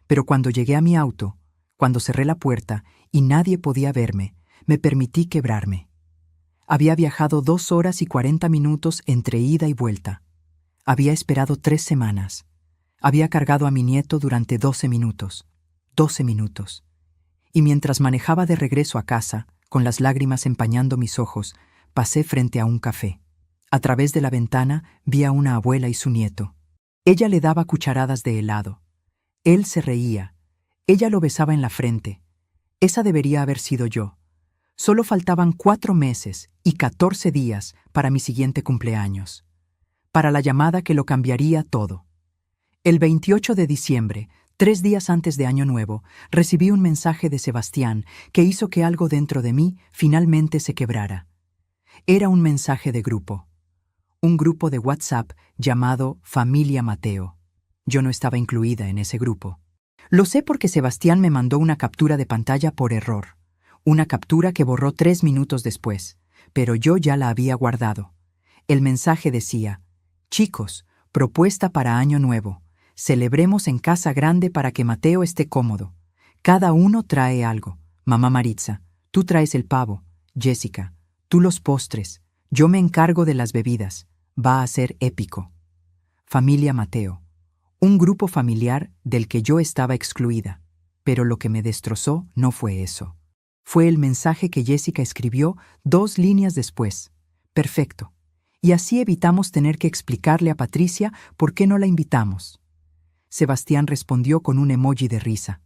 Pero cuando llegué a mi auto, cuando cerré la puerta y nadie podía verme, me permití quebrarme. Había viajado 2 horas y 40 minutos entre ida y vuelta. Había esperado 3 semanas. Había cargado a mi nieto durante 12 minutos. 12 minutos. Y mientras manejaba de regreso a casa, con las lágrimas empañando mis ojos, pasé frente a un café. A través de la ventana vi a una abuela y su nieto. Ella le daba cucharadas de helado. Él se reía. Ella lo besaba en la frente. Esa debería haber sido yo. Solo faltaban 4 meses y 14 días para mi siguiente cumpleaños. Para la llamada que lo cambiaría todo. El 28 de diciembre, 3 días antes de Año Nuevo, recibí un mensaje de Sebastián que hizo que algo dentro de mí finalmente se quebrara. Era un mensaje de grupo. Un grupo de WhatsApp llamado Familia Mateo. Yo no estaba incluida en ese grupo. Lo sé porque Sebastián me mandó una captura de pantalla por error. Una captura que borró 3 minutos después, pero yo ya la había guardado. El mensaje decía: Chicos, propuesta para Año Nuevo. Celebremos en casa grande para que Mateo esté cómodo. Cada uno trae algo. Mamá Maritza, tú traes el pavo. Jessica, tú los postres. Yo me encargo de las bebidas. Va a ser épico. Familia Mateo. Un grupo familiar del que yo estaba excluida. Pero lo que me destrozó no fue eso. Fue el mensaje que Jessica escribió 2 líneas después. Perfecto. Y así evitamos tener que explicarle a Patricia por qué no la invitamos. Sebastián respondió con un emoji de risa.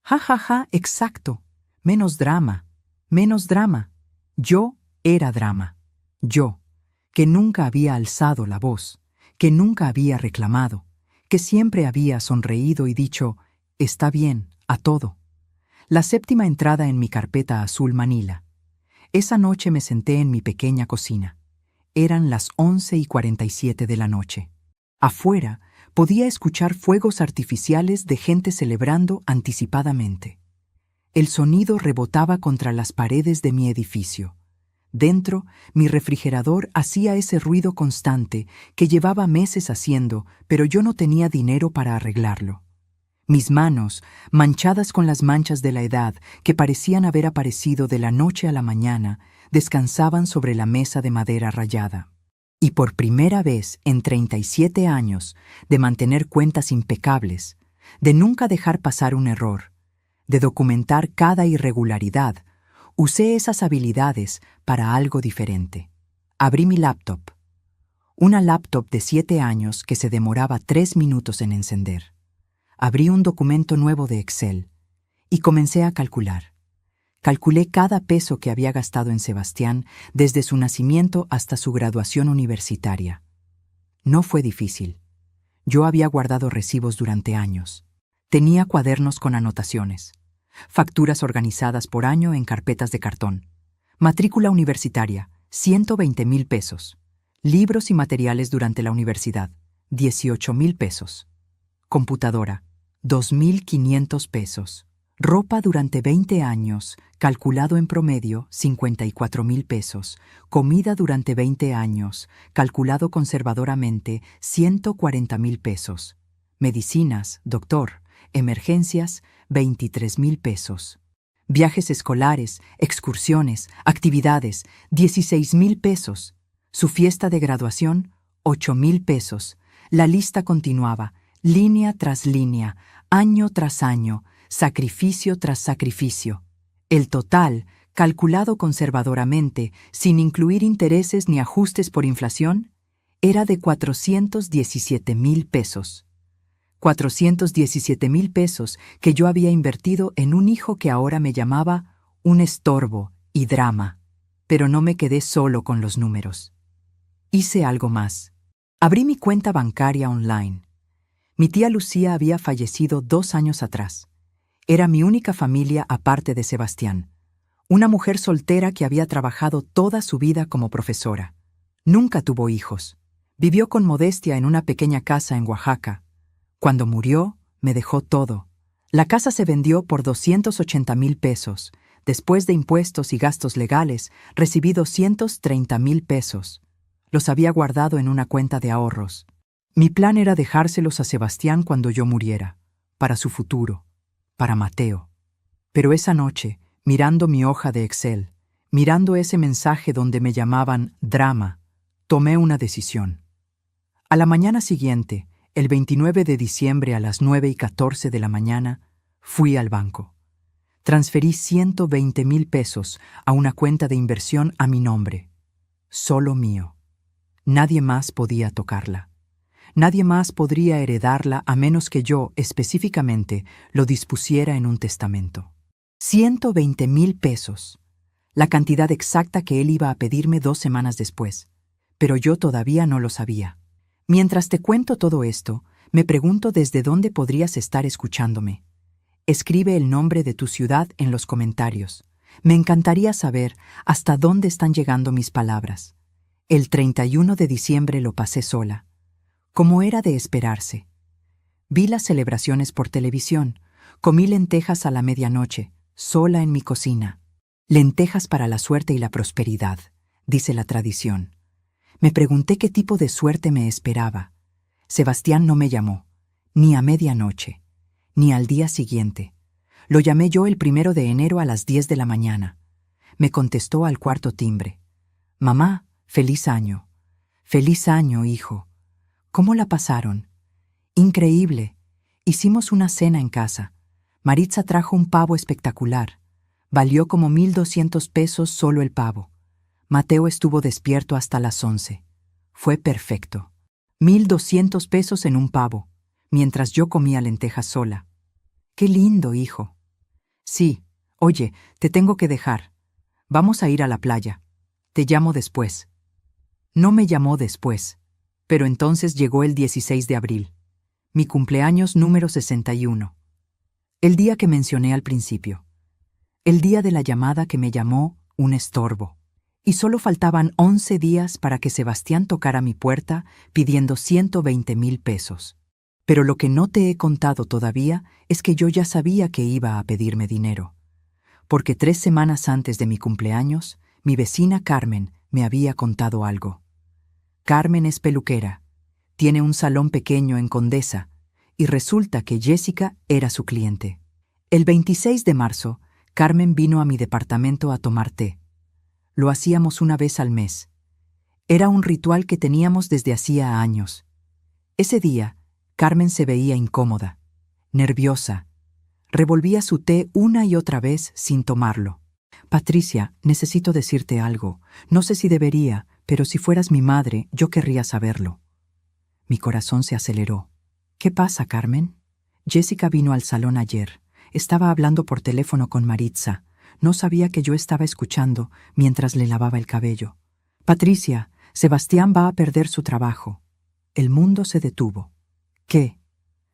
Ja, ja, ja, exacto. Menos drama. Menos drama. Yo era drama. Yo, que nunca había alzado la voz, que nunca había reclamado, que siempre había sonreído y dicho: está bien, a todo. La 7ª entrada en mi carpeta azul Manila. Esa noche me senté en mi pequeña cocina. Eran las 11:47 de la noche. Afuera podía escuchar fuegos artificiales de gente celebrando anticipadamente. El sonido rebotaba contra las paredes de mi edificio. Dentro, mi refrigerador hacía ese ruido constante que llevaba meses haciendo, pero yo no tenía dinero para arreglarlo. Mis manos, manchadas con las manchas de la edad que parecían haber aparecido de la noche a la mañana, descansaban sobre la mesa de madera rayada. Y por primera vez en 37 años de mantener cuentas impecables, de nunca dejar pasar un error, de documentar cada irregularidad, usé esas habilidades para algo diferente. Abrí mi laptop. Una laptop de 7 años que se demoraba 3 minutos en encender. Abrí un documento nuevo de Excel y comencé a calcular. Calculé cada peso que había gastado en Sebastián desde su nacimiento hasta su graduación universitaria. No fue difícil. Yo había guardado recibos durante años. Tenía cuadernos con anotaciones, facturas organizadas por año en carpetas de cartón, matrícula universitaria, 120,000 pesos, libros y materiales durante la universidad, 18,000 pesos, computadora, 2,500 pesos, ropa durante 20 años, calculado en promedio, 54,000 pesos, comida durante 20 años, calculado conservadoramente, 140,000 pesos, medicinas, doctor, emergencias, 23,000 pesos. Viajes escolares, excursiones, actividades, 16,000 pesos. Su fiesta de graduación, 8,000 pesos. La lista continuaba, línea tras línea, año tras año, sacrificio tras sacrificio. El total, calculado conservadoramente, sin incluir intereses ni ajustes por inflación, era de 417,000 pesos. 417,000 pesos que yo había invertido en un hijo que ahora me llamaba un estorbo y drama. Pero no me quedé solo con los números. Hice algo más. Abrí mi cuenta bancaria online. Mi tía Lucía había fallecido 2 años atrás. Era mi única familia aparte de Sebastián. Una mujer soltera que había trabajado toda su vida como profesora. Nunca tuvo hijos. Vivió con modestia en una pequeña casa en Oaxaca. Cuando murió, me dejó todo. La casa se vendió por 280,000 pesos. Después de impuestos y gastos legales, recibí 230,000 pesos. Los había guardado en una cuenta de ahorros. Mi plan era dejárselos a Sebastián cuando yo muriera, para su futuro, para Mateo. Pero esa noche, mirando mi hoja de Excel, mirando ese mensaje donde me llamaban drama, tomé una decisión. A la mañana siguiente, el 29 de diciembre a las 9:14 de la mañana, fui al banco. Transferí 120,000 pesos a una cuenta de inversión a mi nombre. Solo mío. Nadie más podía tocarla. Nadie más podría heredarla a menos que yo, específicamente, lo dispusiera en un testamento. 120,000 pesos. La cantidad exacta que él iba a pedirme 2 semanas después. Pero yo todavía no lo sabía. Mientras te cuento todo esto, me pregunto desde dónde podrías estar escuchándome. Escribe el nombre de tu ciudad en los comentarios. Me encantaría saber hasta dónde están llegando mis palabras. El 31 de diciembre lo pasé sola, como era de esperarse. Vi las celebraciones por televisión, comí lentejas a la medianoche, sola en mi cocina. Lentejas para la suerte y la prosperidad, dice la tradición. Me pregunté qué tipo de suerte me esperaba. Sebastián no me llamó, ni a medianoche, ni al día siguiente. Lo llamé yo el 1 de enero a las 10 de la mañana. Me contestó al cuarto timbre. Mamá, feliz año. Feliz año, hijo. ¿Cómo la pasaron? Increíble. Hicimos una cena en casa. Maritza trajo un pavo espectacular. Valió como 1,200 pesos solo el pavo. Mateo estuvo despierto hasta las 11. Fue perfecto. 1,200 pesos en un pavo, mientras yo comía lentejas sola. ¡Qué lindo, hijo! Sí, oye, te tengo que dejar. Vamos a ir a la playa. Te llamo después. No me llamó después, pero entonces llegó el 16 de abril, mi cumpleaños número 61. El día que mencioné al principio. El día de la llamada que me llamó un estorbo. Y solo faltaban 11 días para que Sebastián tocara mi puerta pidiendo 120,000 pesos. Pero lo que no te he contado todavía es que yo ya sabía que iba a pedirme dinero. Porque 3 semanas antes de mi cumpleaños, mi vecina Carmen me había contado algo. Carmen es peluquera, tiene un salón pequeño en Condesa, y resulta que Jessica era su cliente. El 26 de marzo, Carmen vino a mi departamento a tomar té. Lo hacíamos una vez al mes. Era un ritual que teníamos desde hacía años. Ese día, Carmen se veía incómoda, nerviosa. Revolvía su té una y otra vez sin tomarlo. Patricia, necesito decirte algo. No sé si debería, pero si fueras mi madre, yo querría saberlo. Mi corazón se aceleró. ¿Qué pasa, Carmen? Jessica vino al salón ayer. Estaba hablando por teléfono con Maritza. No sabía que yo estaba escuchando mientras le lavaba el cabello. Patricia, Sebastián va a perder su trabajo. El mundo se detuvo. ¿Qué?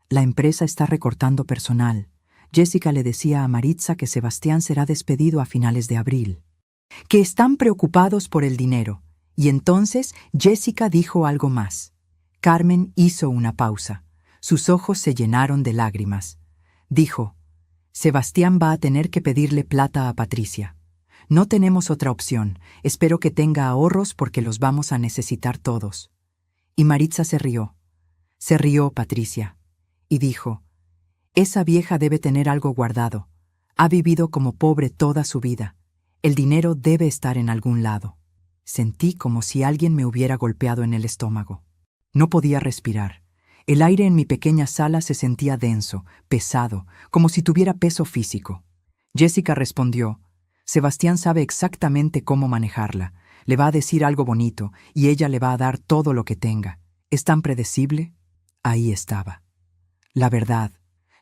La empresa está recortando personal. Jessica le decía a Maritza que Sebastián será despedido a finales de abril. Que están preocupados por el dinero. Y entonces Jessica dijo algo más. Carmen hizo una pausa. Sus ojos se llenaron de lágrimas. Dijo, Sebastián va a tener que pedirle plata a Patricia. No tenemos otra opción. Espero que tenga ahorros porque los vamos a necesitar todos. Y Maritza se rió. Se rió Patricia. Y dijo, esa vieja debe tener algo guardado. Ha vivido como pobre toda su vida. El dinero debe estar en algún lado. Sentí como si alguien me hubiera golpeado en el estómago. No podía respirar. El aire en mi pequeña sala se sentía denso, pesado, como si tuviera peso físico. Jessica respondió, Sebastián sabe exactamente cómo manejarla. Le va a decir algo bonito y ella le va a dar todo lo que tenga. ¿Es tan predecible? Ahí estaba. La verdad,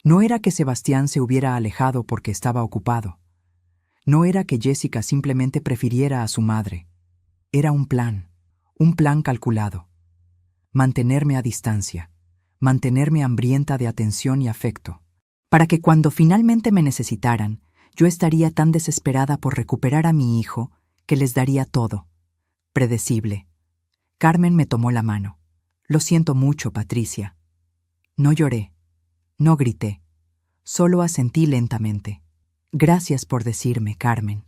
no era que Sebastián se hubiera alejado porque estaba ocupado. No era que Jessica simplemente prefiriera a su madre. Era un plan calculado. Mantenerme a distancia, mantenerme hambrienta de atención y afecto, para que cuando finalmente me necesitaran, yo estaría tan desesperada por recuperar a mi hijo que les daría todo. Predecible. Carmen me tomó la mano. Lo siento mucho, Patricia. No lloré, no grité, solo asentí lentamente. Gracias por decirme, Carmen.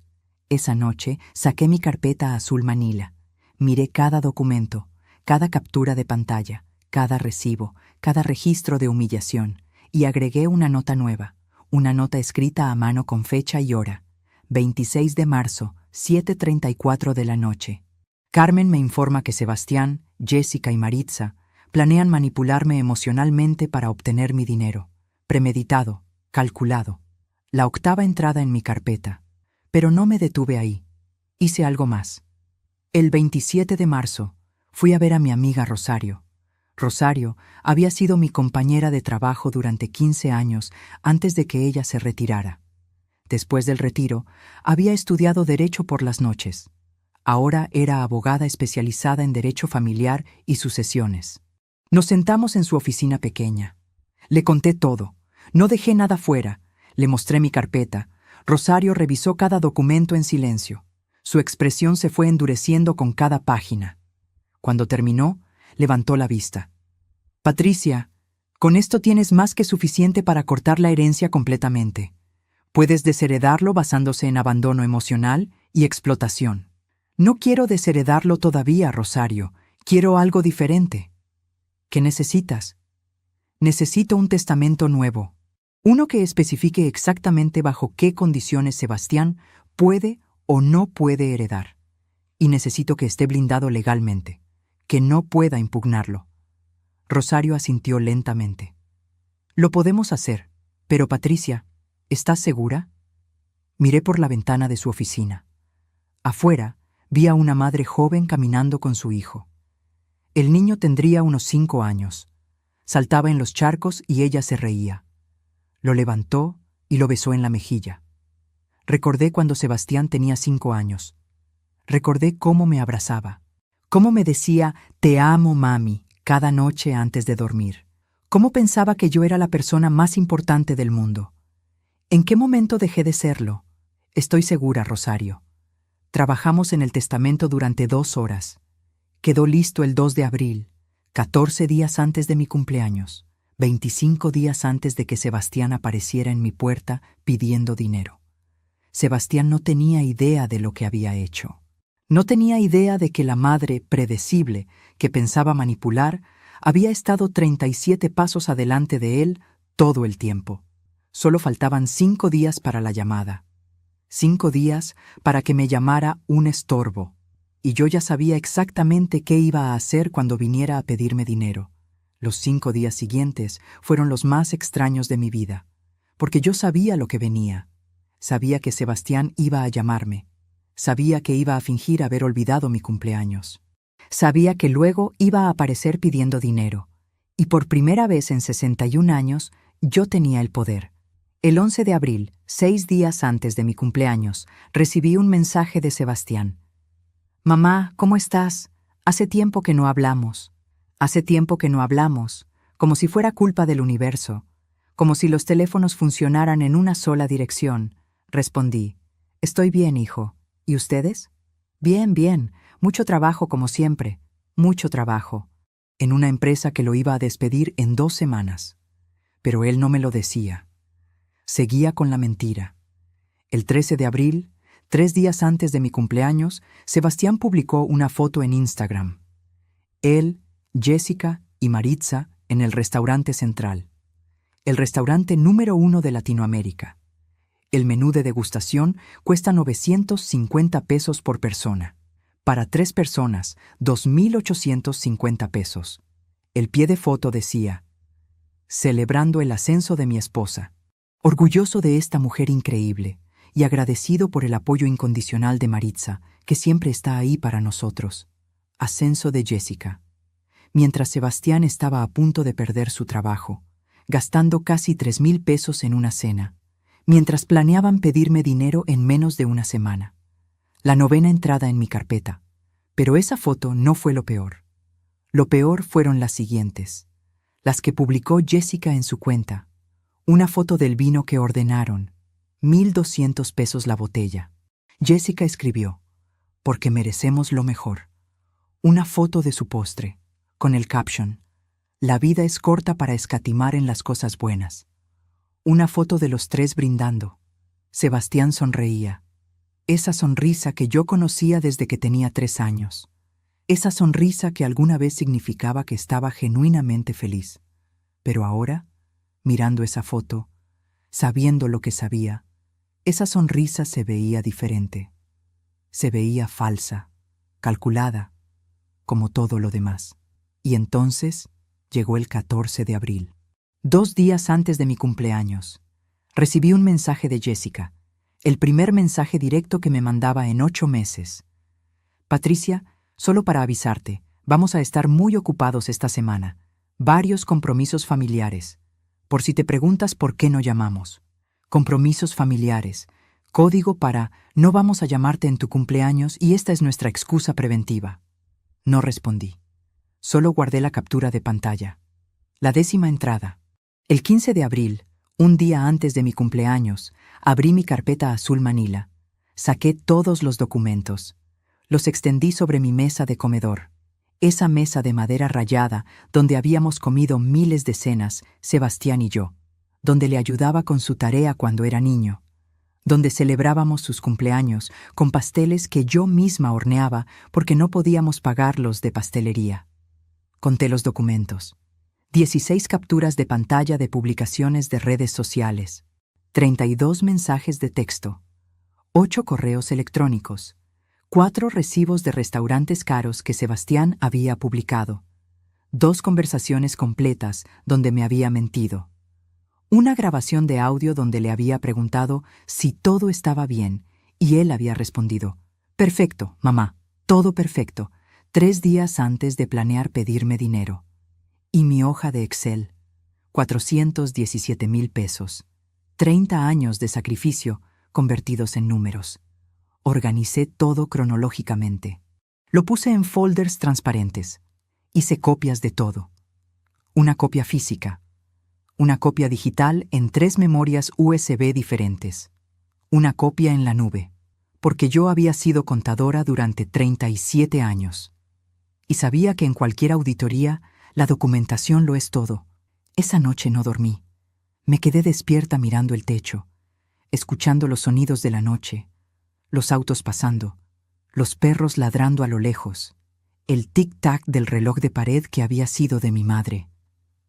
Esa noche saqué mi carpeta azul manila, miré cada documento, cada captura de pantalla, cada recibo, cada registro de humillación, y agregué una nota nueva, una nota escrita a mano con fecha y hora, 26 de marzo, 7:34 de la noche. Carmen me informa que Sebastián, Jessica y Maritza planean manipularme emocionalmente para obtener mi dinero. Premeditado, calculado. La octava entrada en mi carpeta. Pero no me detuve ahí. Hice algo más. El 27 de marzo, fui a ver a mi amiga Rosario. Rosario había sido mi compañera de trabajo durante 15 años antes de que ella se retirara. Después del retiro, había estudiado Derecho por las noches. Ahora era abogada especializada en Derecho Familiar y Sucesiones. Nos sentamos en su oficina pequeña. Le conté todo. No dejé nada fuera. Le mostré mi carpeta. Rosario revisó cada documento en silencio. Su expresión se fue endureciendo con cada página. Cuando terminó, levantó la vista. Patricia, con esto tienes más que suficiente para cortar la herencia completamente. Puedes desheredarlo basándose en abandono emocional y explotación. No quiero desheredarlo todavía, Rosario. Quiero algo diferente. ¿Qué necesitas? Necesito un testamento nuevo. Uno que especifique exactamente bajo qué condiciones Sebastián puede o no puede heredar. Y necesito que esté blindado legalmente, que no pueda impugnarlo. Rosario asintió lentamente. Lo podemos hacer, pero Patricia, ¿estás segura? Miré por la ventana de su oficina. Afuera, vi a una madre joven caminando con su hijo. El niño tendría unos 5 años. Saltaba en los charcos y ella se reía. Lo levantó y lo besó en la mejilla. Recordé cuando Sebastián tenía 5 años. Recordé cómo me abrazaba, cómo me decía, te amo, mami, cada noche antes de dormir. Cómo pensaba que yo era la persona más importante del mundo. ¿En qué momento dejé de serlo? Estoy segura, Rosario. Trabajamos en el testamento durante 2 horas. Quedó listo el 2 de abril, 14 días antes de mi cumpleaños, 25 días antes de que Sebastián apareciera en mi puerta pidiendo dinero. Sebastián no tenía idea de lo que había hecho. No tenía idea de que la madre predecible que pensaba manipular había estado 37 pasos adelante de él todo el tiempo. Solo faltaban 5 días para la llamada. 5 días para que me llamara un estorbo. Y yo ya sabía exactamente qué iba a hacer cuando viniera a pedirme dinero. Los 5 días siguientes fueron los más extraños de mi vida, porque yo sabía lo que venía. Sabía que Sebastián iba a llamarme. Sabía que iba a fingir haber olvidado mi cumpleaños. Sabía que luego iba a aparecer pidiendo dinero. Y por primera vez en 61 años, yo tenía el poder. El 11 de abril, 6 días antes de mi cumpleaños, recibí un mensaje de Sebastián. Mamá, ¿cómo estás? Hace tiempo que no hablamos. Hace tiempo que no hablamos, como si fuera culpa del universo, como si los teléfonos funcionaran en una sola dirección. Respondí, estoy bien, hijo. ¿Y ustedes? Bien, bien. Mucho trabajo como siempre. Mucho trabajo. En una empresa que lo iba a despedir en 2 semanas. Pero él no me lo decía. Seguía con la mentira. El 13 de abril, 3 días antes de mi cumpleaños, Sebastián publicó una foto en Instagram. Él, Jessica y Maritza en el restaurante central. El restaurante número 1 de Latinoamérica. El menú de degustación cuesta 950 pesos por persona. Para 3 personas, 2.850 pesos. El pie de foto decía, celebrando el ascenso de mi esposa. Orgulloso de esta mujer increíble y agradecido por el apoyo incondicional de Maritza, que siempre está ahí para nosotros. Ascenso de Jessica. Mientras Sebastián estaba a punto de perder su trabajo, gastando casi 3.000 pesos en una cena, mientras planeaban pedirme dinero en menos de una semana. La 9ª entrada en mi carpeta. Pero esa foto no fue lo peor. Lo peor fueron las siguientes, las que publicó Jessica en su cuenta. Una foto del vino que ordenaron, 1.200 pesos la botella. Jessica escribió, porque merecemos lo mejor. Una foto de su postre, con el caption, la vida es corta para escatimar en las cosas buenas. Una foto de los 3 brindando. Sebastián sonreía. Esa sonrisa que yo conocía desde que tenía 3 años. Esa sonrisa que alguna vez significaba que estaba genuinamente feliz. Pero ahora, mirando esa foto, sabiendo lo que sabía, esa sonrisa se veía diferente. Se veía falsa, calculada, como todo lo demás. Y entonces llegó el 14 de abril. 2 días antes de mi cumpleaños, recibí un mensaje de Jessica, el primer mensaje directo que me mandaba en 8 meses. Patricia, solo para avisarte, vamos a estar muy ocupados esta semana. Varios compromisos familiares. Por si te preguntas por qué no llamamos. Compromisos familiares. Código para no vamos a llamarte en tu cumpleaños y esta es nuestra excusa preventiva. No respondí. Solo guardé la captura de pantalla. La 10ª entrada. El 15 de abril, un día antes de mi cumpleaños, abrí mi carpeta azul manila. Saqué todos los documentos. Los extendí sobre mi mesa de comedor. Esa mesa de madera rayada donde habíamos comido miles de cenas, Sebastián y yo. Donde le ayudaba con su tarea cuando era niño. Donde celebrábamos sus cumpleaños con pasteles que yo misma horneaba porque no podíamos pagarlos de pastelería. Conté los documentos. 16 capturas de pantalla de publicaciones de redes sociales. 32 mensajes de texto. 8 correos electrónicos. 4 recibos de restaurantes caros que Sebastián había publicado. 2 conversaciones completas donde me había mentido. Una grabación de audio donde le había preguntado si todo estaba bien y él había respondido, perfecto, mamá, todo perfecto, 3 días antes de planear pedirme dinero. Y mi hoja de Excel, 417,000 pesos, 30 años de sacrificio convertidos en números. Organicé todo cronológicamente. Lo puse en folders transparentes. Hice copias de todo. Una copia física. Una copia digital en 3 memorias USB diferentes. Una copia en la nube, porque yo había sido contadora durante 37 años. Y sabía que en cualquier auditoría, la documentación lo es todo. Esa noche no dormí. Me quedé despierta mirando el techo, escuchando los sonidos de la noche, los autos pasando, los perros ladrando a lo lejos, el tic-tac del reloj de pared que había sido de mi madre.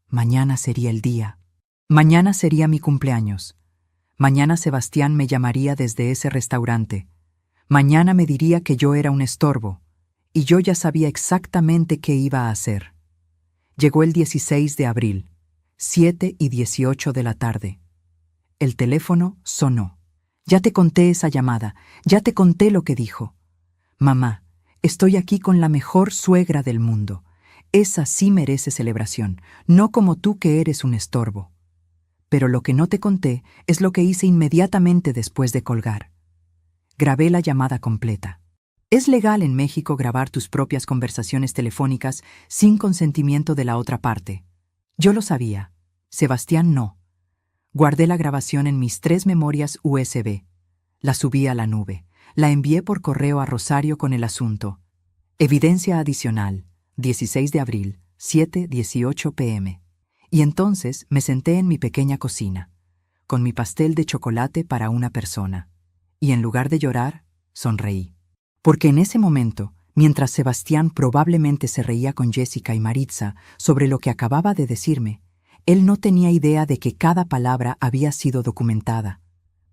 Mañana sería el día. Mañana sería mi cumpleaños. Mañana Sebastián me llamaría desde ese restaurante. Mañana me diría que yo era un estorbo, y yo ya sabía exactamente qué iba a hacer. Llegó el 16 de abril, 7:18 de la tarde. El teléfono sonó. Ya te conté esa llamada, ya te conté lo que dijo. Mamá, estoy aquí con la mejor suegra del mundo. Esa sí merece celebración, no como tú que eres un estorbo. Pero lo que no te conté es lo que hice inmediatamente después de colgar. Grabé la llamada completa. Es legal en México grabar tus propias conversaciones telefónicas sin consentimiento de la otra parte. Yo lo sabía. Sebastián no. Guardé la grabación en mis 3 memorias USB. La subí a la nube. La envié por correo a Rosario con el asunto. Evidencia adicional, 16 de abril, 7:18 p.m. Y entonces me senté en mi pequeña cocina, con mi pastel de chocolate para una persona. Y en lugar de llorar, sonreí. Porque en ese momento, mientras Sebastián probablemente se reía con Jessica y Maritza sobre lo que acababa de decirme, él no tenía idea de que cada palabra había sido documentada,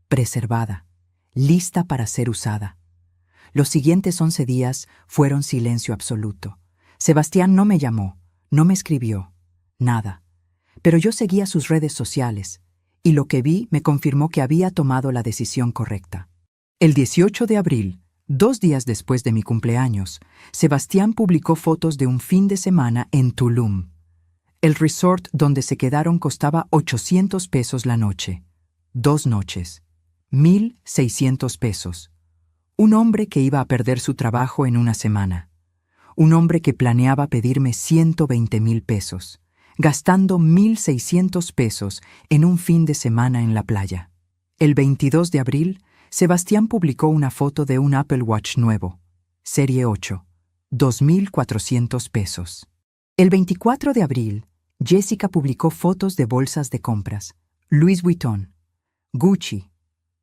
preservada, lista para ser usada. Los siguientes 11 días fueron silencio absoluto. Sebastián no me llamó, no me escribió, nada. Pero yo seguía sus redes sociales, y lo que vi me confirmó que había tomado la decisión correcta. El 18 de abril, 2 días después de mi cumpleaños, Sebastián publicó fotos de un fin de semana en Tulum. El resort donde se quedaron costaba 800 pesos la noche. 2 noches. 1,600 pesos. Un hombre que iba a perder su trabajo en una semana. Un hombre que planeaba pedirme 120,000 pesos, gastando 1,600 pesos en un fin de semana en la playa. El 22 de abril, Sebastián publicó una foto de un Apple Watch nuevo, Serie 8, 2,400 pesos. El 24 de abril, Jessica publicó fotos de bolsas de compras, Louis Vuitton, Gucci,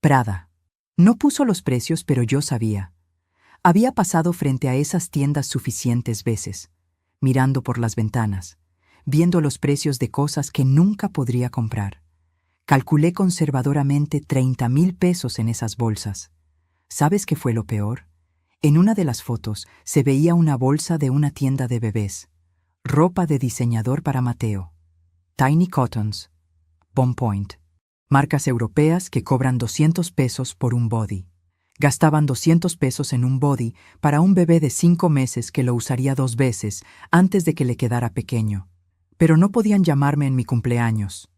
Prada. No puso los precios, pero yo sabía. Había pasado frente a esas tiendas suficientes veces, mirando por las ventanas, viendo los precios de cosas que nunca podría comprar. Calculé conservadoramente 30,000 pesos en esas bolsas. ¿Sabes qué fue lo peor? En una de las fotos se veía una bolsa de una tienda de bebés, ropa de diseñador para Mateo, Tiny Cottons, Bon Point, marcas europeas que cobran 200 pesos por un body. Gastaban 200 pesos en un body para un bebé de 5 meses que lo usaría 2 veces antes de que le quedara pequeño. Pero no podían llamarme en mi cumpleaños.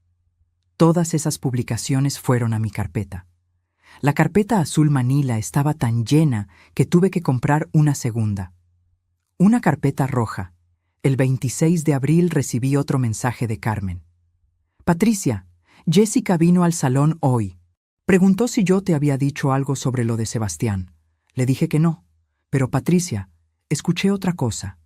Todas esas publicaciones fueron a mi carpeta. La carpeta azul manila estaba tan llena que tuve que comprar una segunda. Una carpeta roja. El 26 de abril recibí otro mensaje de Carmen. Patricia, Jessica vino al salón hoy. Preguntó si yo te había dicho algo sobre lo de Sebastián. Le dije que no. Pero Patricia, escuché otra cosa.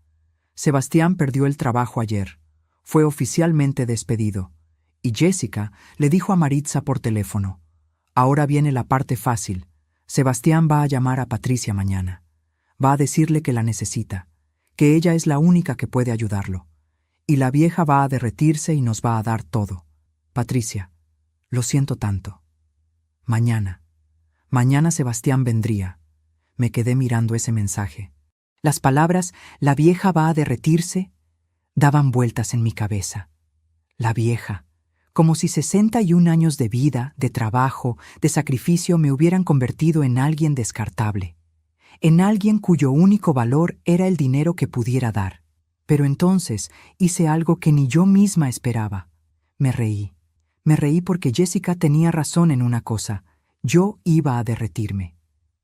Sebastián perdió el trabajo ayer. Fue oficialmente despedido. Y Jessica le dijo a Maritza por teléfono. Ahora viene la parte fácil. Sebastián va a llamar a Patricia mañana. Va a decirle que la necesita, que ella es la única que puede ayudarlo. Y la vieja va a derretirse y nos va a dar todo. Patricia, lo siento tanto. Mañana Sebastián vendría. Me quedé mirando ese mensaje. Las palabras «la vieja va a derretirse» daban vueltas en mi cabeza. La vieja, como si 61 años de vida, de trabajo, de sacrificio me hubieran convertido en alguien descartable, en alguien cuyo único valor era el dinero que pudiera dar. Pero entonces hice algo que ni yo misma esperaba. Me reí. Me reí porque Jessica tenía razón en una cosa. Yo iba a derretirme,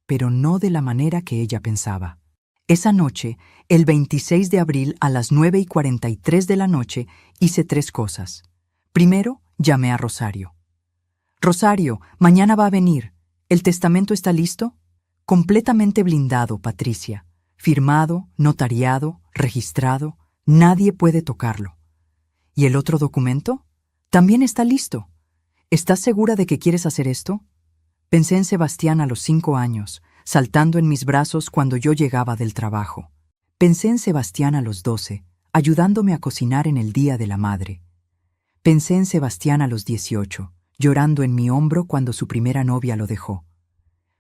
pero no de la manera que ella pensaba. Esa noche, el 26 de abril a las 9:43 de la noche, hice 3 cosas. Primero, llamé a Rosario. Rosario, mañana va a venir. ¿El testamento está listo? Completamente blindado, Patricia. Firmado, notariado, registrado. Nadie puede tocarlo. ¿Y el otro documento? También está listo. ¿Estás segura de que quieres hacer esto? Pensé en Sebastián a los 5 años, saltando en mis brazos cuando yo llegaba del trabajo. Pensé en Sebastián a los 12, ayudándome a cocinar en el Día de la Madre. Pensé en Sebastián a los 18, llorando en mi hombro cuando su primera novia lo dejó.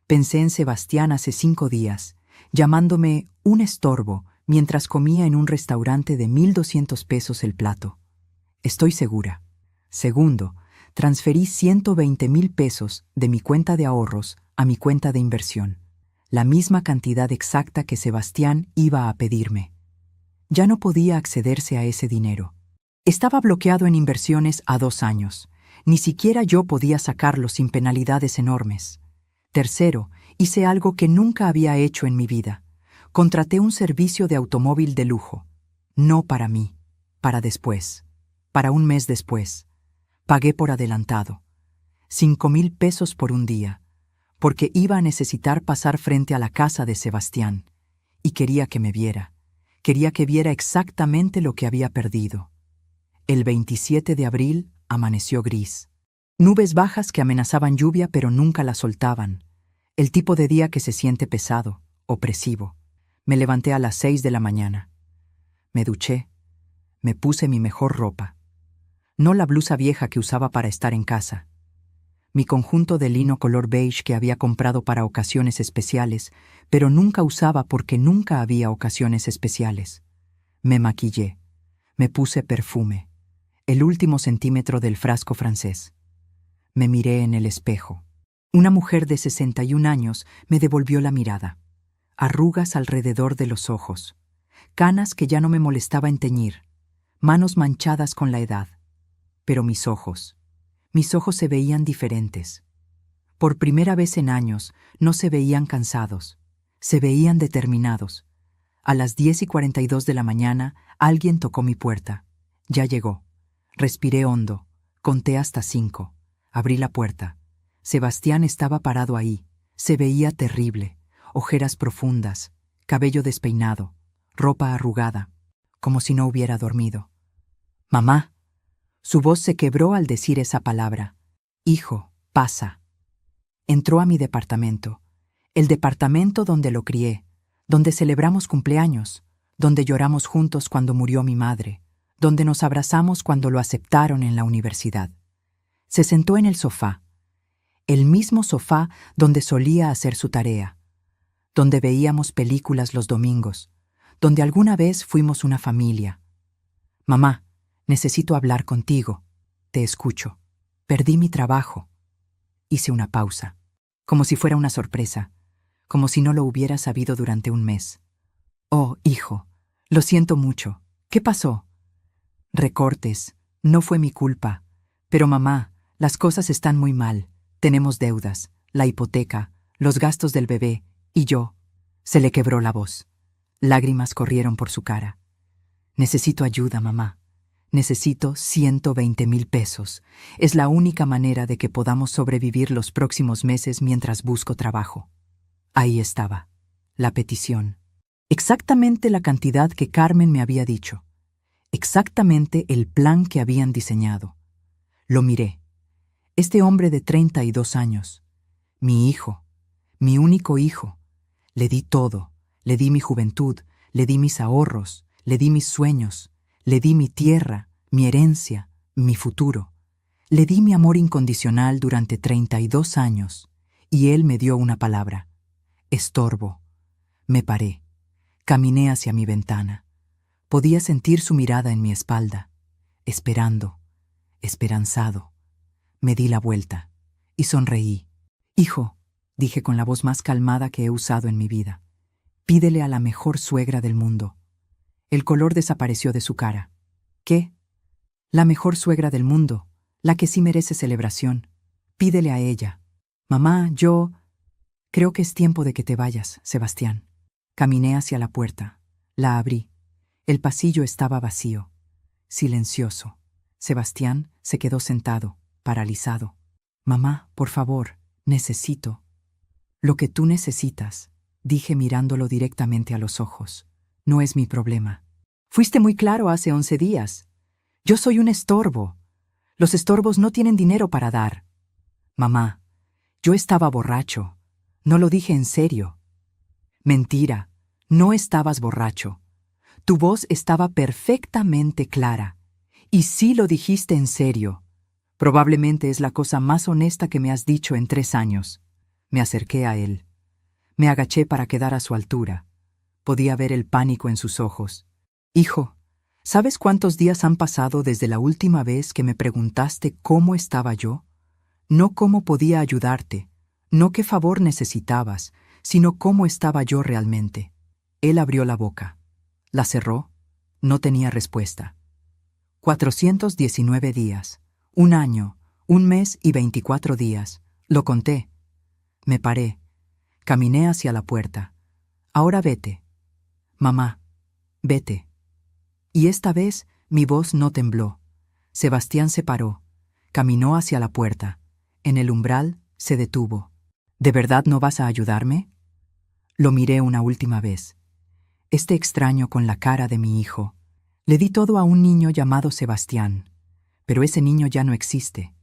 Pensé en Sebastián hace 5 días, llamándome un estorbo mientras comía en un restaurante de 1,200 pesos el plato. Estoy segura. Segundo, transferí 120,000 pesos de mi cuenta de ahorros a mi cuenta de inversión, la misma cantidad exacta que Sebastián iba a pedirme. Ya no podía accederse a ese dinero. Estaba bloqueado en inversiones a 2 años. Ni siquiera yo podía sacarlo sin penalidades enormes. Tercero, hice algo que nunca había hecho en mi vida. Contraté un servicio de automóvil de lujo. No para mí, para después, para un mes después. Pagué por adelantado. 5,000 pesos por un día, porque iba a necesitar pasar frente a la casa de Sebastián, y quería que me viera. Quería que viera exactamente lo que había perdido. El 27 de abril amaneció gris. Nubes bajas que amenazaban lluvia pero nunca la soltaban. El tipo de día que se siente pesado, opresivo. Me levanté a las 6 de la mañana. Me duché. Me puse mi mejor ropa. No la blusa vieja que usaba para estar en casa. Mi conjunto de lino color beige que había comprado para ocasiones especiales, pero nunca usaba porque nunca había ocasiones especiales. Me maquillé. Me puse perfume. El último centímetro del frasco francés. Me miré en el espejo. Una mujer de 61 años me devolvió la mirada. Arrugas alrededor de los ojos. Canas que ya no me molestaba en teñir. Manos manchadas con la edad. Pero mis ojos se veían diferentes. Por primera vez en años, no se veían cansados. Se veían determinados. A las 10:42 de la mañana, alguien tocó mi puerta. Ya llegó. Respiré hondo. Conté hasta 5. Abrí la puerta. Sebastián estaba parado ahí. Se veía terrible. Ojeras profundas, cabello despeinado, ropa arrugada, como si no hubiera dormido. «Mamá». Su voz se quebró al decir esa palabra. «Hijo, pasa». Entró a mi departamento. El departamento donde lo crié, donde celebramos cumpleaños, donde lloramos juntos cuando murió mi madre, donde nos abrazamos cuando lo aceptaron en la universidad. Se sentó en el sofá, el mismo sofá donde solía hacer su tarea, donde veíamos películas los domingos, donde alguna vez fuimos una familia. «Mamá, necesito hablar contigo. Te escucho. Perdí mi trabajo». Hice una pausa, como si fuera una sorpresa, como si no lo hubiera sabido durante un mes. «Oh, hijo, lo siento mucho. ¿Qué pasó?» «Recortes. No fue mi culpa. Pero mamá, las cosas están muy mal. Tenemos deudas, la hipoteca, los gastos del bebé, y yo». Se le quebró la voz. Lágrimas corrieron por su cara. «Necesito ayuda, mamá. Necesito 120,000 pesos. Es la única manera de que podamos sobrevivir los próximos meses mientras busco trabajo». Ahí estaba, la petición. Exactamente la cantidad que Carmen me había dicho. Exactamente el plan que habían diseñado. Lo miré. Este hombre de 32 años. Mi hijo. Mi único hijo. Le di todo. Le di mi juventud. Le di mis ahorros. Le di mis sueños. Le di mi tierra, mi herencia, mi futuro. Le di mi amor incondicional durante 32 años. Y él me dio una palabra. Estorbo. Me paré. Caminé hacia mi ventana. Podía sentir su mirada en mi espalda. Esperando. Esperanzado. Me di la vuelta. Y sonreí. «Hijo», dije con la voz más calmada que he usado en mi vida, «pídele a la mejor suegra del mundo». El color desapareció de su cara. «¿Qué?» «La mejor suegra del mundo, la que sí merece celebración. Pídele a ella». «Mamá, yo...» «Creo que es tiempo de que te vayas, Sebastián». Caminé hacia la puerta. La abrí. El pasillo estaba vacío. Silencioso. Sebastián se quedó sentado, paralizado. «Mamá, por favor, necesito». «Lo que tú necesitas», dije mirándolo directamente a los ojos, «no es mi problema. Fuiste muy claro hace 11 días. Yo soy un estorbo. Los estorbos no tienen dinero para dar». «Mamá, yo estaba borracho. No lo dije en serio». «Mentira, no estabas borracho. Tu voz estaba perfectamente clara. Y sí lo dijiste en serio. Probablemente es la cosa más honesta que me has dicho en 3 años». Me acerqué a él. Me agaché para quedar a su altura. Podía ver el pánico en sus ojos. «Hijo, ¿sabes cuántos días han pasado desde la última vez que me preguntaste cómo estaba yo? No cómo podía ayudarte, no qué favor necesitabas, sino cómo estaba yo realmente». Él abrió la boca. La cerró. No tenía respuesta. 419 días, un año, 1 mes y 24 días. Lo conté. Me paré. Caminé hacia la puerta. Ahora vete. Mamá, vete. Y esta vez mi voz no tembló. Sebastián se paró. Caminó hacia la puerta. En el umbral se detuvo. ¿De verdad no vas a ayudarme? Lo miré una última vez. Este extraño con la cara de mi hijo. Le di todo a un niño llamado Sebastián. Pero ese niño ya no existe.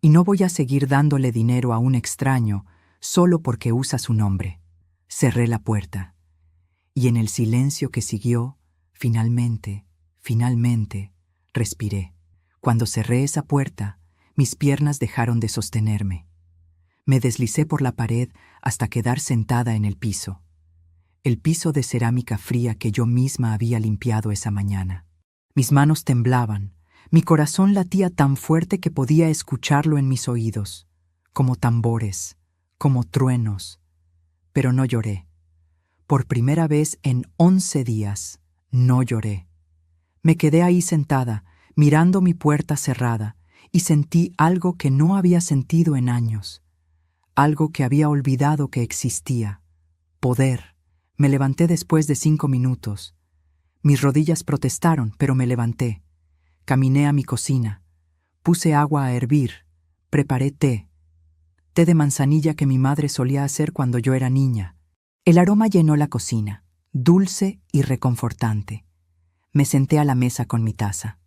Y no voy a seguir dándole dinero a un extraño solo porque usa su nombre. Cerré la puerta. Y en el silencio que siguió, finalmente, respiré. Cuando cerré esa puerta, mis piernas dejaron de sostenerme. Me deslicé por la pared hasta quedar sentada en el piso. El piso de cerámica fría que yo misma había limpiado esa mañana. Mis manos temblaban. Mi corazón latía tan fuerte que podía escucharlo en mis oídos, como tambores, como truenos. Pero no lloré. Por primera vez en 11 días, no lloré. Me quedé ahí sentada, mirando mi puerta cerrada, y sentí algo que no había sentido en años. Algo que había olvidado que existía. Poder. Me levanté después de 5 minutos. Mis rodillas protestaron, pero me levanté. Caminé a mi cocina. Puse agua a hervir. Preparé té. Té de manzanilla que mi madre solía hacer cuando yo era niña. El aroma llenó la cocina, dulce y reconfortante. Me senté a la mesa con mi taza.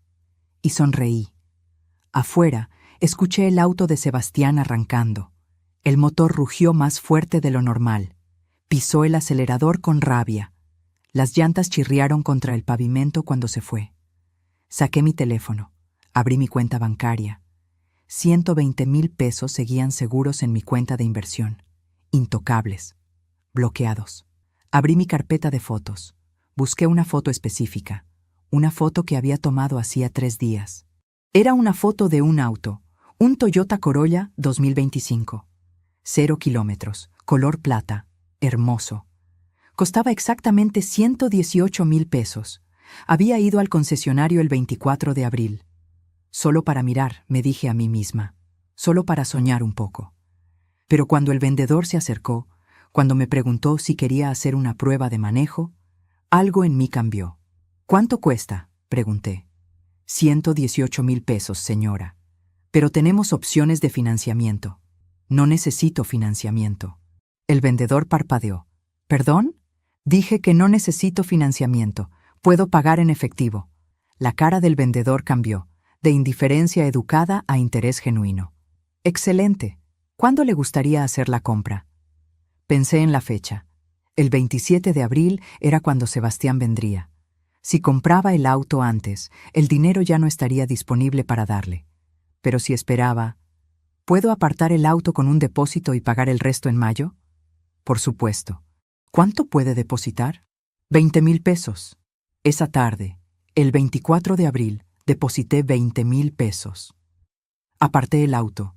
Y sonreí. Afuera, escuché el auto de Sebastián arrancando. El motor rugió más fuerte de lo normal. Pisó el acelerador con rabia. Las llantas chirriaron contra el pavimento cuando se fue. Saqué mi teléfono. Abrí mi cuenta bancaria. 120,000 pesos seguían seguros en mi cuenta de inversión. Intocables. Bloqueados. Abrí mi carpeta de fotos. Busqué una foto específica. Una foto que había tomado hacía 3 días. Era una foto de un auto. Un Toyota Corolla 2025. 0 kilómetros. Color plata. Hermoso. Costaba exactamente 118,000 pesos. Había ido al concesionario el 24 de abril. Solo para mirar, me dije a mí misma. Solo para soñar un poco. Pero cuando el vendedor se acercó, cuando me preguntó si quería hacer una prueba de manejo, algo en mí cambió. ¿Cuánto cuesta?, pregunté. 118,000 pesos, señora. Pero tenemos opciones de financiamiento. No necesito financiamiento. El vendedor parpadeó. ¿Perdón? Dije que no necesito financiamiento. Puedo pagar en efectivo. La cara del vendedor cambió, de indiferencia educada a interés genuino. Excelente. ¿Cuándo le gustaría hacer la compra? Pensé en la fecha. El 27 de abril era cuando Sebastián vendría. Si compraba el auto antes, el dinero ya no estaría disponible para darle. Pero si esperaba, ¿puedo apartar el auto con un depósito y pagar el resto en mayo? Por supuesto. ¿Cuánto puede depositar? 20,000 pesos. Esa tarde, el 24 de abril, deposité 20,000 pesos. Aparté el auto.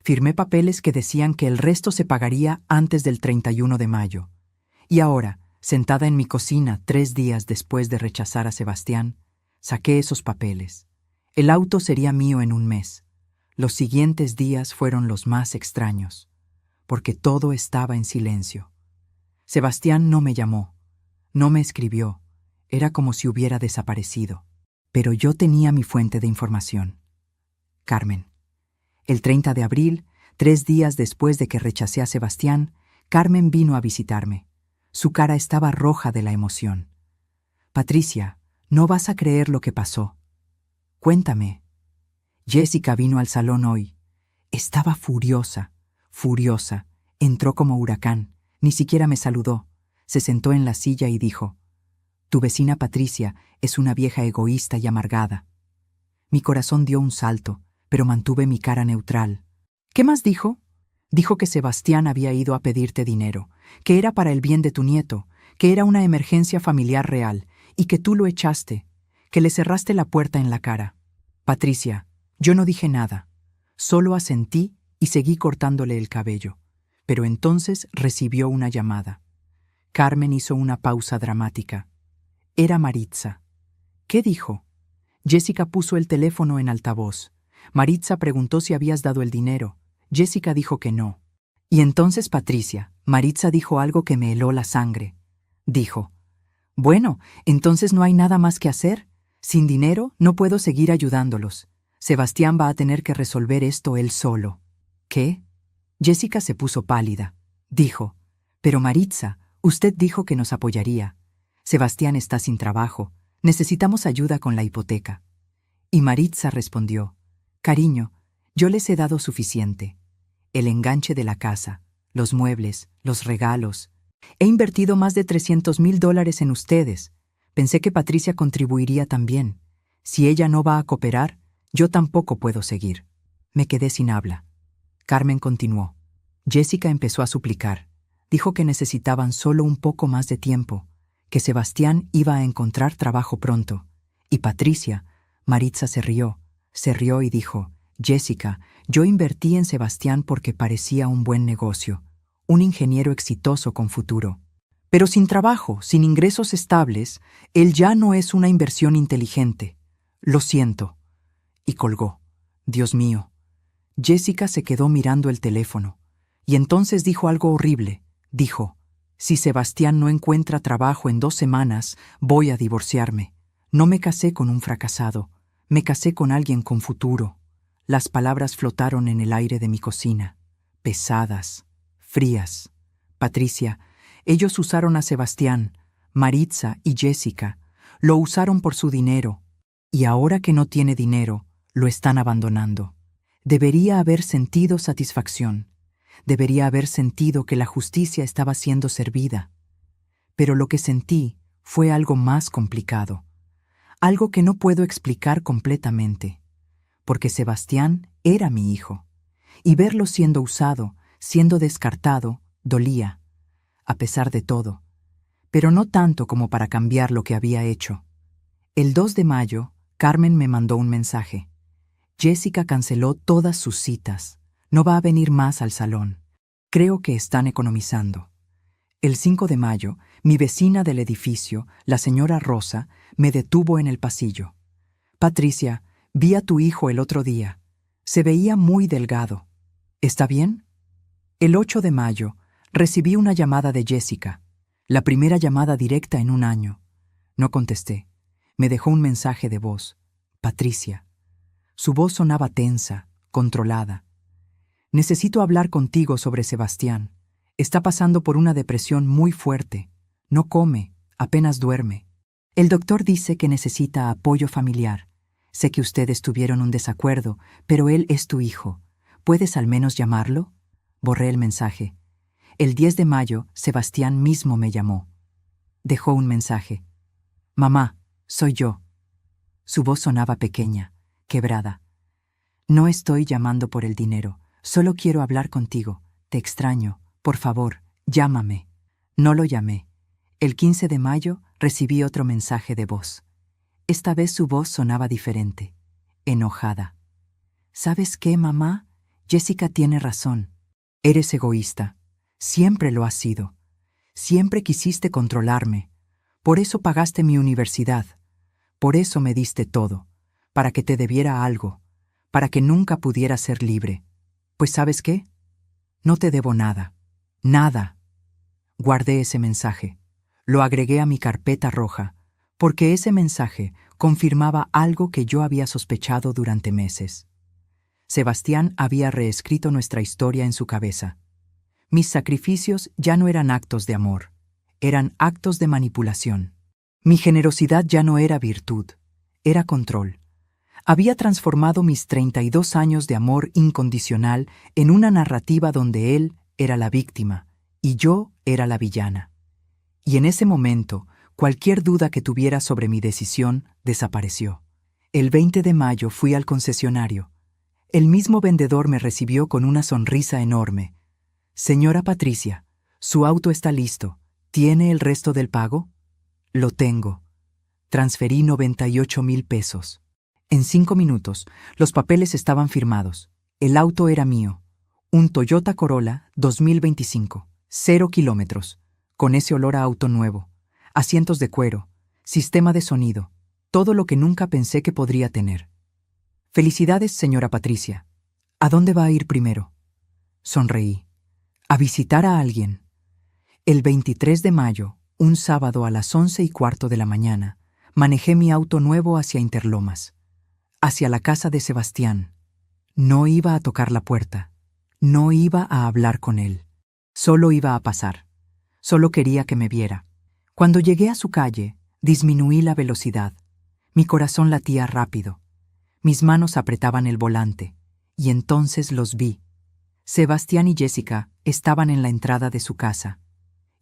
Firmé papeles que decían que el resto se pagaría antes del 31 de mayo. Y ahora, sentada en mi cocina 3 días después de rechazar a Sebastián, saqué esos papeles. El auto sería mío en 1 mes. Los siguientes días fueron los más extraños, porque todo estaba en silencio. Sebastián no me llamó, no me escribió. Era como si hubiera desaparecido. Pero yo tenía mi fuente de información. Carmen. El 30 de abril, 3 días después de que rechacé a Sebastián, Carmen vino a visitarme. Su cara estaba roja de la emoción. Patricia, no vas a creer lo que pasó. Cuéntame. Jessica vino al salón hoy. Estaba furiosa. Entró como huracán. Ni siquiera me saludó. Se sentó en la silla y dijo: «Tu vecina Patricia es una vieja egoísta y amargada». Mi corazón dio un salto, pero mantuve mi cara neutral. ¿Qué más dijo? Dijo que Sebastián había ido a pedirte dinero, que era para el bien de tu nieto, que era una emergencia familiar real, y que tú lo echaste, que le cerraste la puerta en la cara. Patricia, yo no dije nada. Solo asentí y seguí cortándole el cabello. Pero entonces recibió una llamada. Carmen hizo una pausa dramática. Era Maritza. ¿Qué dijo? Jessica puso el teléfono en altavoz. Maritza preguntó si habías dado el dinero. Jessica dijo que no. Y entonces Patricia, Maritza dijo algo que me heló la sangre. Dijo: bueno, entonces no hay nada más que hacer. Sin dinero no puedo seguir ayudándolos. Sebastián va a tener que resolver esto él solo. ¿Qué? Jessica se puso pálida. Dijo: pero Maritza, usted dijo que nos apoyaría. Sebastián está sin trabajo. Necesitamos ayuda con la hipoteca. Y Maritza respondió: cariño, yo les he dado suficiente. El enganche de la casa, los muebles, los regalos. He invertido más de $300,000 en ustedes. Pensé que Patricia contribuiría también. Si ella no va a cooperar, yo tampoco puedo seguir. Me quedé sin habla. Carmen continuó. Jessica empezó a suplicar. Dijo que necesitaban solo un poco más de tiempo, que Sebastián iba a encontrar trabajo pronto. Y Patricia, Maritza se rió y dijo: Jessica, yo invertí en Sebastián porque parecía un buen negocio, un ingeniero exitoso con futuro. Pero sin trabajo, sin ingresos estables, él ya no es una inversión inteligente. Lo siento. Y colgó. Dios mío. Jessica se quedó mirando el teléfono. Y entonces dijo algo horrible. Dijo: si Sebastián no encuentra trabajo en 2 semanas, voy a divorciarme. No me casé con un fracasado. Me casé con alguien con futuro. Las palabras flotaron en el aire de mi cocina. Pesadas. Frías. Patricia, ellos usaron a Sebastián, Maritza y Jessica. Lo usaron por su dinero. Y ahora que no tiene dinero, lo están abandonando. Debería haber sentido satisfacción. Debería haber sentido que la justicia estaba siendo servida. Pero lo que sentí fue algo más complicado. Algo que no puedo explicar completamente. Porque Sebastián era mi hijo. Y verlo siendo usado, siendo descartado, dolía. A pesar de todo. Pero no tanto como para cambiar lo que había hecho. El 2 de mayo, Carmen me mandó un mensaje. Jessica canceló todas sus citas. No va a venir más al salón. Creo que están economizando. El 5 de mayo, mi vecina del edificio, la señora Rosa, me detuvo en el pasillo. Patricia, vi a tu hijo el otro día. Se veía muy delgado. ¿Está bien? El 8 de mayo, recibí una llamada de Jessica. La primera llamada directa en un año. No contesté. Me dejó un mensaje de voz. Patricia. Su voz sonaba tensa, controlada. Necesito hablar contigo sobre Sebastián. Está pasando por una depresión muy fuerte. No come, apenas duerme. El doctor dice que necesita apoyo familiar. Sé que ustedes tuvieron un desacuerdo, pero él es tu hijo. ¿Puedes al menos llamarlo? Borré el mensaje. El 10 de mayo, Sebastián mismo me llamó. Dejó un mensaje. Mamá, soy yo. Su voz sonaba pequeña, quebrada. No estoy llamando por el dinero. Solo quiero hablar contigo. Te extraño. Por favor, llámame. No lo llamé. El 15 de mayo recibí otro mensaje de voz. Esta vez su voz sonaba diferente, enojada. ¿Sabes qué, mamá? Jessica tiene razón. Eres egoísta. Siempre lo has sido. Siempre quisiste controlarme. Por eso pagaste mi universidad. Por eso me diste todo. Para que te debiera algo. Para que nunca pudiera ser libre. Pues ¿sabes qué? No te debo nada. Nada. Guardé ese mensaje. Lo agregué a mi carpeta roja, porque ese mensaje confirmaba algo que yo había sospechado durante meses. Sebastián había reescrito nuestra historia en su cabeza. Mis sacrificios ya no eran actos de amor, eran actos de manipulación. Mi generosidad ya no era virtud, era control. Había transformado mis 32 años de amor incondicional en una narrativa donde él era la víctima y yo era la villana. Y en ese momento, cualquier duda que tuviera sobre mi decisión desapareció. El 20 de mayo fui al concesionario. El mismo vendedor me recibió con una sonrisa enorme. Señora Patricia, su auto está listo. ¿Tiene el resto del pago? Lo tengo. Transferí 98,000 pesos. En 5 minutos, los papeles estaban firmados. El auto era mío. Un Toyota Corolla 2025, 0 kilómetros, con ese olor a auto nuevo, asientos de cuero, sistema de sonido, todo lo que nunca pensé que podría tener. Felicidades, señora Patricia. ¿A dónde va a ir primero? Sonreí. A visitar a alguien. El 23 de mayo, un sábado a las 11:15 de la mañana, manejé mi auto nuevo hacia Interlomas, hacia la casa de Sebastián. No iba a tocar la puerta. No iba a hablar con él. Solo iba a pasar. Solo quería que me viera. Cuando llegué a su calle, disminuí la velocidad. Mi corazón latía rápido. Mis manos apretaban el volante. Y entonces los vi. Sebastián y Jessica estaban en la entrada de su casa.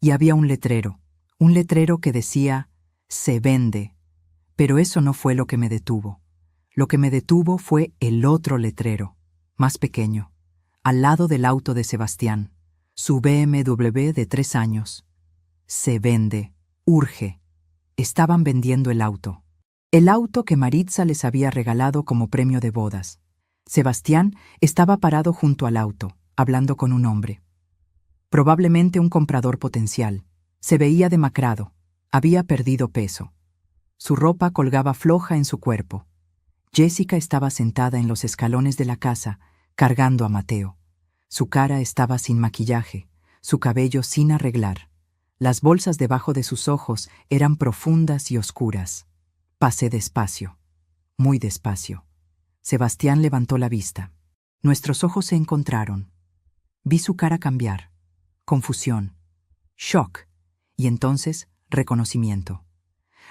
Y había un letrero que decía, «Se vende». Pero eso no fue lo que me detuvo. Lo que me detuvo fue el otro letrero, más pequeño, al lado del auto de Sebastián, su BMW de 3 años. «Se vende, urge». Estaban vendiendo el auto que Maritza les había regalado como premio de bodas. Sebastián estaba parado junto al auto, hablando con un hombre. Probablemente un comprador potencial. Se veía demacrado, había perdido peso. Su ropa colgaba floja en su cuerpo. Jessica estaba sentada en los escalones de la casa, cargando a Mateo. Su cara estaba sin maquillaje, su cabello sin arreglar. Las bolsas debajo de sus ojos eran profundas y oscuras. Pasé despacio, muy despacio. Sebastián levantó la vista. Nuestros ojos se encontraron. Vi su cara cambiar. Confusión, shock, y entonces reconocimiento.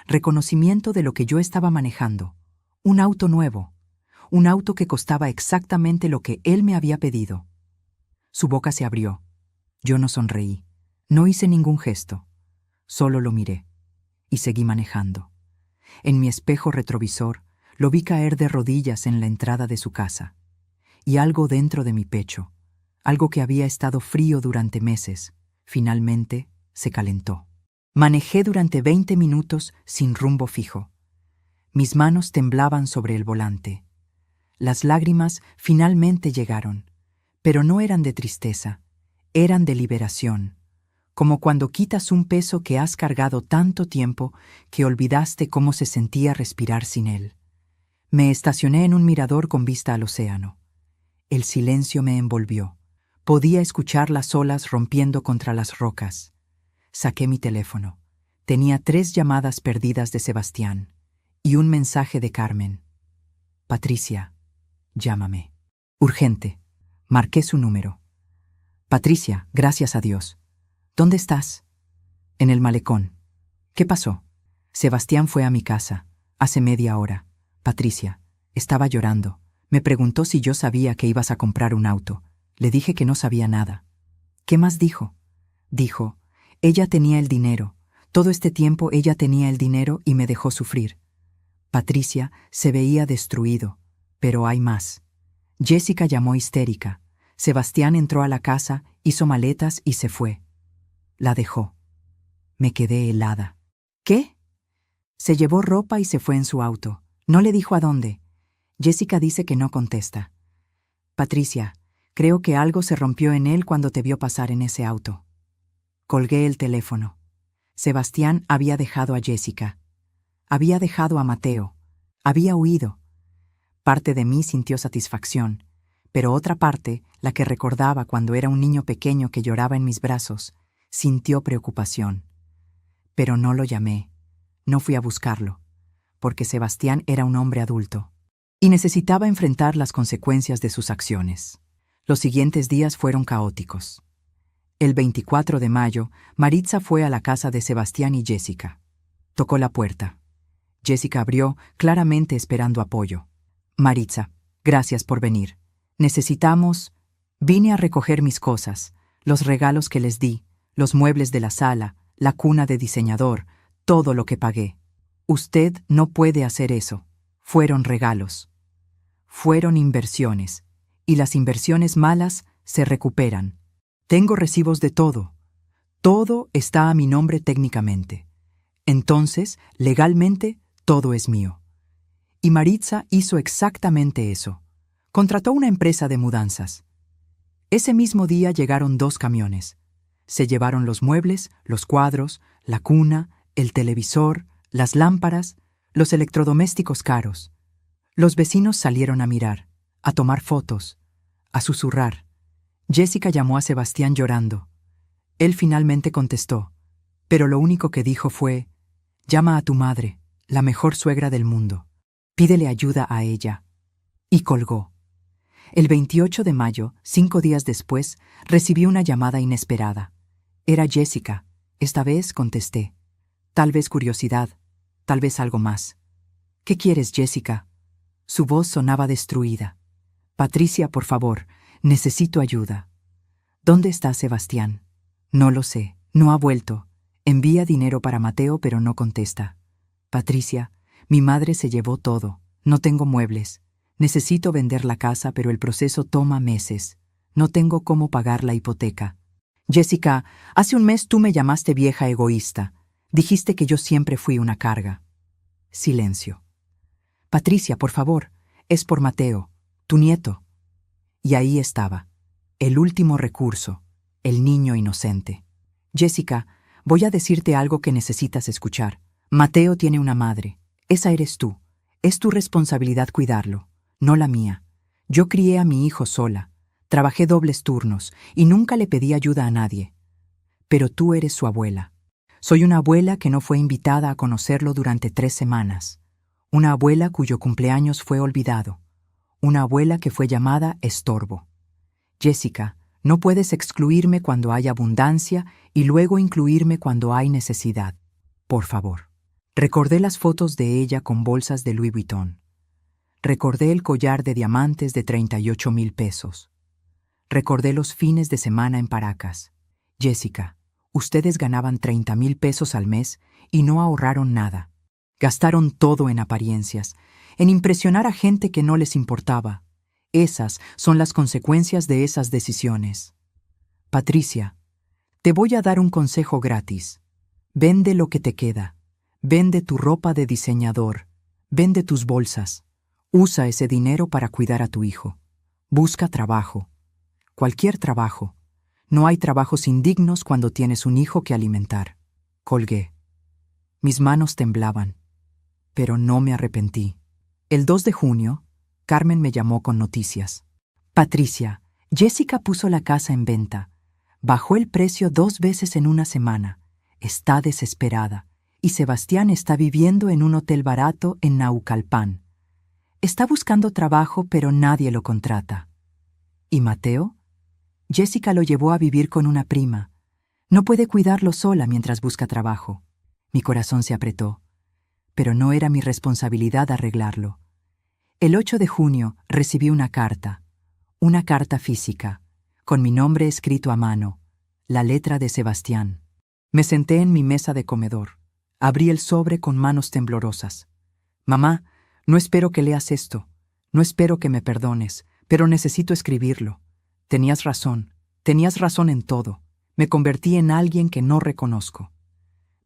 Reconocimiento de lo que yo estaba manejando. Un auto nuevo. Un auto que costaba exactamente lo que él me había pedido. Su boca se abrió. Yo no sonreí. No hice ningún gesto. Solo lo miré. Y seguí manejando. En mi espejo retrovisor, lo vi caer de rodillas en la entrada de su casa. Y algo dentro de mi pecho, algo que había estado frío durante meses, finalmente se calentó. Manejé durante 20 minutos sin rumbo fijo. Mis manos temblaban sobre el volante. Las lágrimas finalmente llegaron, pero no eran de tristeza, eran de liberación, como cuando quitas un peso que has cargado tanto tiempo que olvidaste cómo se sentía respirar sin él. Me estacioné en un mirador con vista al océano. El silencio me envolvió. Podía escuchar las olas rompiendo contra las rocas. Saqué mi teléfono. Tenía 3 llamadas perdidas de Sebastián y un mensaje de Carmen. «Patricia, llámame. Urgente». Marqué su número. «Patricia, gracias a Dios. ¿Dónde estás?» «En el malecón». «¿Qué pasó?» «Sebastián fue a mi casa, hace media hora. Patricia, estaba llorando. Me preguntó si yo sabía que ibas a comprar un auto. Le dije que no sabía nada». «¿Qué más dijo?» «Dijo, ella tenía el dinero. Todo este tiempo ella tenía el dinero y me dejó sufrir». Patricia se veía destruido, pero hay más. Jessica llamó histérica. Sebastián entró a la casa, hizo maletas y se fue. La dejó. Me quedé helada. ¿Qué? Se llevó ropa y se fue en su auto. No le dijo a dónde. Jessica dice que no contesta. Patricia, creo que algo se rompió en él cuando te vio pasar en ese auto. Colgué el teléfono. Sebastián había dejado a Jessica. Había dejado a Mateo. Había huido. Parte de mí sintió satisfacción, pero otra parte, la que recordaba cuando era un niño pequeño que lloraba en mis brazos, sintió preocupación. Pero no lo llamé. No fui a buscarlo, porque Sebastián era un hombre adulto y necesitaba enfrentar las consecuencias de sus acciones. Los siguientes días fueron caóticos. El 24 de mayo, Maritza fue a la casa de Sebastián y Jessica. Tocó la puerta. Jessica abrió, claramente esperando apoyo. «Maritza, gracias por venir. Necesitamos...» «Vine a recoger mis cosas, los regalos que les di, los muebles de la sala, la cuna de diseñador, todo lo que pagué. Usted no puede hacer eso. Fueron regalos. Fueron inversiones. Y las inversiones malas se recuperan. Tengo recibos de todo. Todo está a mi nombre técnicamente. Entonces, legalmente, todo es mío». Y Maritza hizo exactamente eso. Contrató una empresa de mudanzas. Ese mismo día llegaron 2 camiones. Se llevaron los muebles, los cuadros, la cuna, el televisor, las lámparas, los electrodomésticos caros. Los vecinos salieron a mirar, a tomar fotos, a susurrar. Jessica llamó a Sebastián llorando. Él finalmente contestó, pero lo único que dijo fue: «Llama a tu madre, la mejor suegra del mundo. Pídele ayuda a ella». Y colgó. El 28 de mayo, 5 días después, recibí una llamada inesperada. Era Jessica. Esta vez contesté. Tal vez curiosidad, tal vez algo más. «¿Qué quieres, Jessica?» Su voz sonaba destruida. «Patricia, por favor, necesito ayuda». «¿Dónde está Sebastián?» «No lo sé, no ha vuelto. Envía dinero para Mateo, pero no contesta». «Patricia, mi madre se llevó todo. No tengo muebles. Necesito vender la casa, pero el proceso toma meses. No tengo cómo pagar la hipoteca». «Jessica, hace un mes tú me llamaste vieja egoísta. Dijiste que yo siempre fui una carga». Silencio. «Patricia, por favor, es por Mateo, tu nieto». Y ahí estaba, el último recurso, el niño inocente. «Jessica, voy a decirte algo que necesitas escuchar. Mateo tiene una madre. Esa eres tú. Es tu responsabilidad cuidarlo, no la mía. Yo crié a mi hijo sola, trabajé dobles turnos y nunca le pedí ayuda a nadie. Pero tú eres su abuela. Soy una abuela que no fue invitada a conocerlo durante 3 semanas. Una abuela cuyo cumpleaños fue olvidado. Una abuela que fue llamada estorbo. Jessica, no puedes excluirme cuando hay abundancia y luego incluirme cuando hay necesidad. Por favor». Recordé las fotos de ella con bolsas de Louis Vuitton. Recordé el collar de diamantes de 38,000 pesos. Recordé los fines de semana en Paracas. «Jessica, ustedes ganaban 30,000 pesos al mes y no ahorraron nada. Gastaron todo en apariencias, en impresionar a gente que no les importaba. Esas son las consecuencias de esas decisiones. Patricia, te voy a dar un consejo gratis. Vende lo que te queda. Vende tu ropa de diseñador. Vende tus bolsas. Usa ese dinero para cuidar a tu hijo. Busca trabajo. Cualquier trabajo. No hay trabajos indignos cuando tienes un hijo que alimentar». Colgué. Mis manos temblaban, pero no me arrepentí. El 2 de junio, Carmen me llamó con noticias. «Patricia, Jessica puso la casa en venta. Bajó el precio 2 veces en una semana. Está desesperada. Y Sebastián está viviendo en un hotel barato en Naucalpan. Está buscando trabajo, pero nadie lo contrata». «¿Y Mateo?» «Jessica lo llevó a vivir con una prima. No puede cuidarlo sola mientras busca trabajo». Mi corazón se apretó, pero no era mi responsabilidad arreglarlo. El 8 de junio recibí una carta física, con mi nombre escrito a mano, la letra de Sebastián. Me senté en mi mesa de comedor. Abrí el sobre con manos temblorosas. «Mamá, no espero que leas esto. No espero que me perdones, pero necesito escribirlo. Tenías razón en todo. Me convertí en alguien que no reconozco.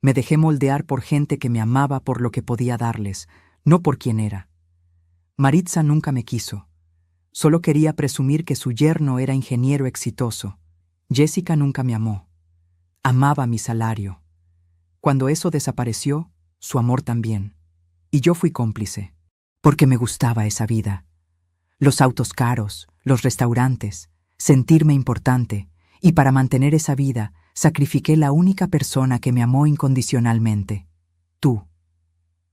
Me dejé moldear por gente que me amaba por lo que podía darles, no por quién era. Maritza nunca me quiso. Solo quería presumir que su yerno era ingeniero exitoso. Jessica nunca me amó. Amaba mi salario. Cuando eso desapareció, su amor también. Y yo fui cómplice, porque me gustaba esa vida. Los autos caros, los restaurantes, sentirme importante, y para mantener esa vida, sacrifiqué la única persona que me amó incondicionalmente. Tú.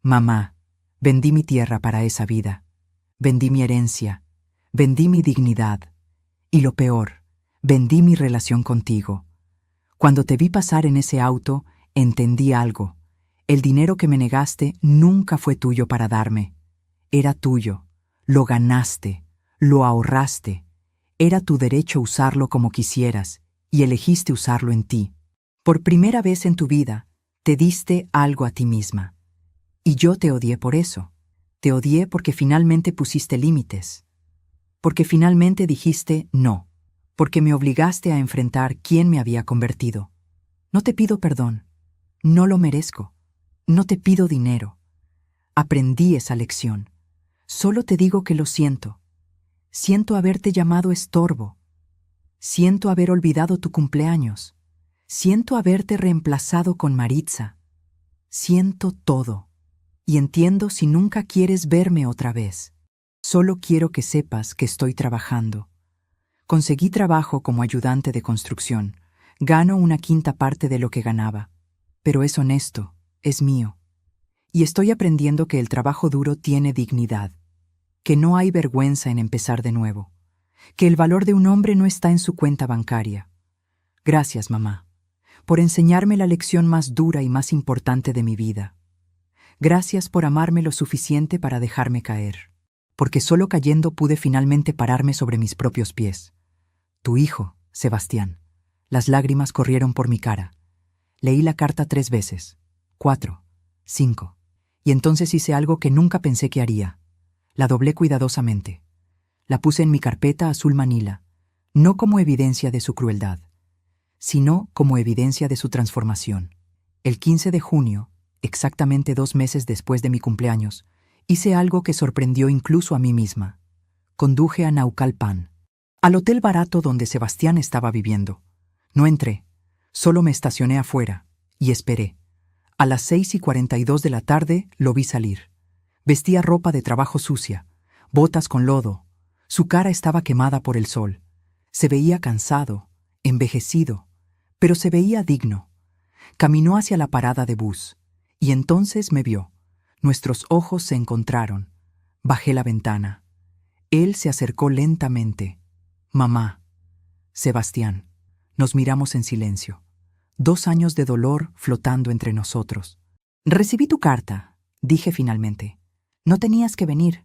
Mamá, vendí mi tierra para esa vida. Vendí mi herencia. Vendí mi dignidad. Y lo peor, vendí mi relación contigo. Cuando te vi pasar en ese auto, entendí algo. El dinero que me negaste nunca fue tuyo para darme. Era tuyo. Lo ganaste. Lo ahorraste. Era tu derecho usarlo como quisieras, y elegiste usarlo en ti. Por primera vez en tu vida, te diste algo a ti misma. Y yo te odié por eso. Te odié porque finalmente pusiste límites. Porque finalmente dijiste no. Porque me obligaste a enfrentar quién me había convertido. No te pido perdón. No lo merezco. No te pido dinero. Aprendí esa lección. Solo te digo que lo siento. Siento haberte llamado estorbo. Siento haber olvidado tu cumpleaños. Siento haberte reemplazado con Maritza. Siento todo. Y entiendo si nunca quieres verme otra vez. Solo quiero que sepas que estoy trabajando. Conseguí trabajo como ayudante de construcción. Gano una quinta parte de lo que ganaba. Pero es honesto, es mío. Y estoy aprendiendo que el trabajo duro tiene dignidad, que no hay vergüenza en empezar de nuevo, que el valor de un hombre no está en su cuenta bancaria. Gracias, mamá, por enseñarme la lección más dura y más importante de mi vida. Gracias por amarme lo suficiente para dejarme caer, porque solo cayendo pude finalmente pararme sobre mis propios pies. Tu hijo, Sebastián. Las lágrimas corrieron por mi cara. Leí la carta 3 veces, 4, 5, y entonces hice algo que nunca pensé que haría. La doblé cuidadosamente. La puse en mi carpeta azul manila, no como evidencia de su crueldad, sino como evidencia de su transformación. El 15 de junio, exactamente 2 meses después de mi cumpleaños, hice algo que sorprendió incluso a mí misma. Conduje a Naucalpan, al hotel barato donde Sebastián estaba viviendo. No entré, solo me estacioné afuera y esperé. A las 6:42 de la tarde lo vi salir. Vestía ropa de trabajo sucia, botas con lodo. Su cara estaba quemada por el sol. Se veía cansado, envejecido, pero se veía digno. Caminó hacia la parada de bus, y entonces me vio. Nuestros ojos se encontraron. Bajé la ventana. Él se acercó lentamente. Mamá. Sebastián. Nos miramos en silencio. 2 años de dolor flotando entre nosotros. Recibí tu carta, dije finalmente. No tenías que venir.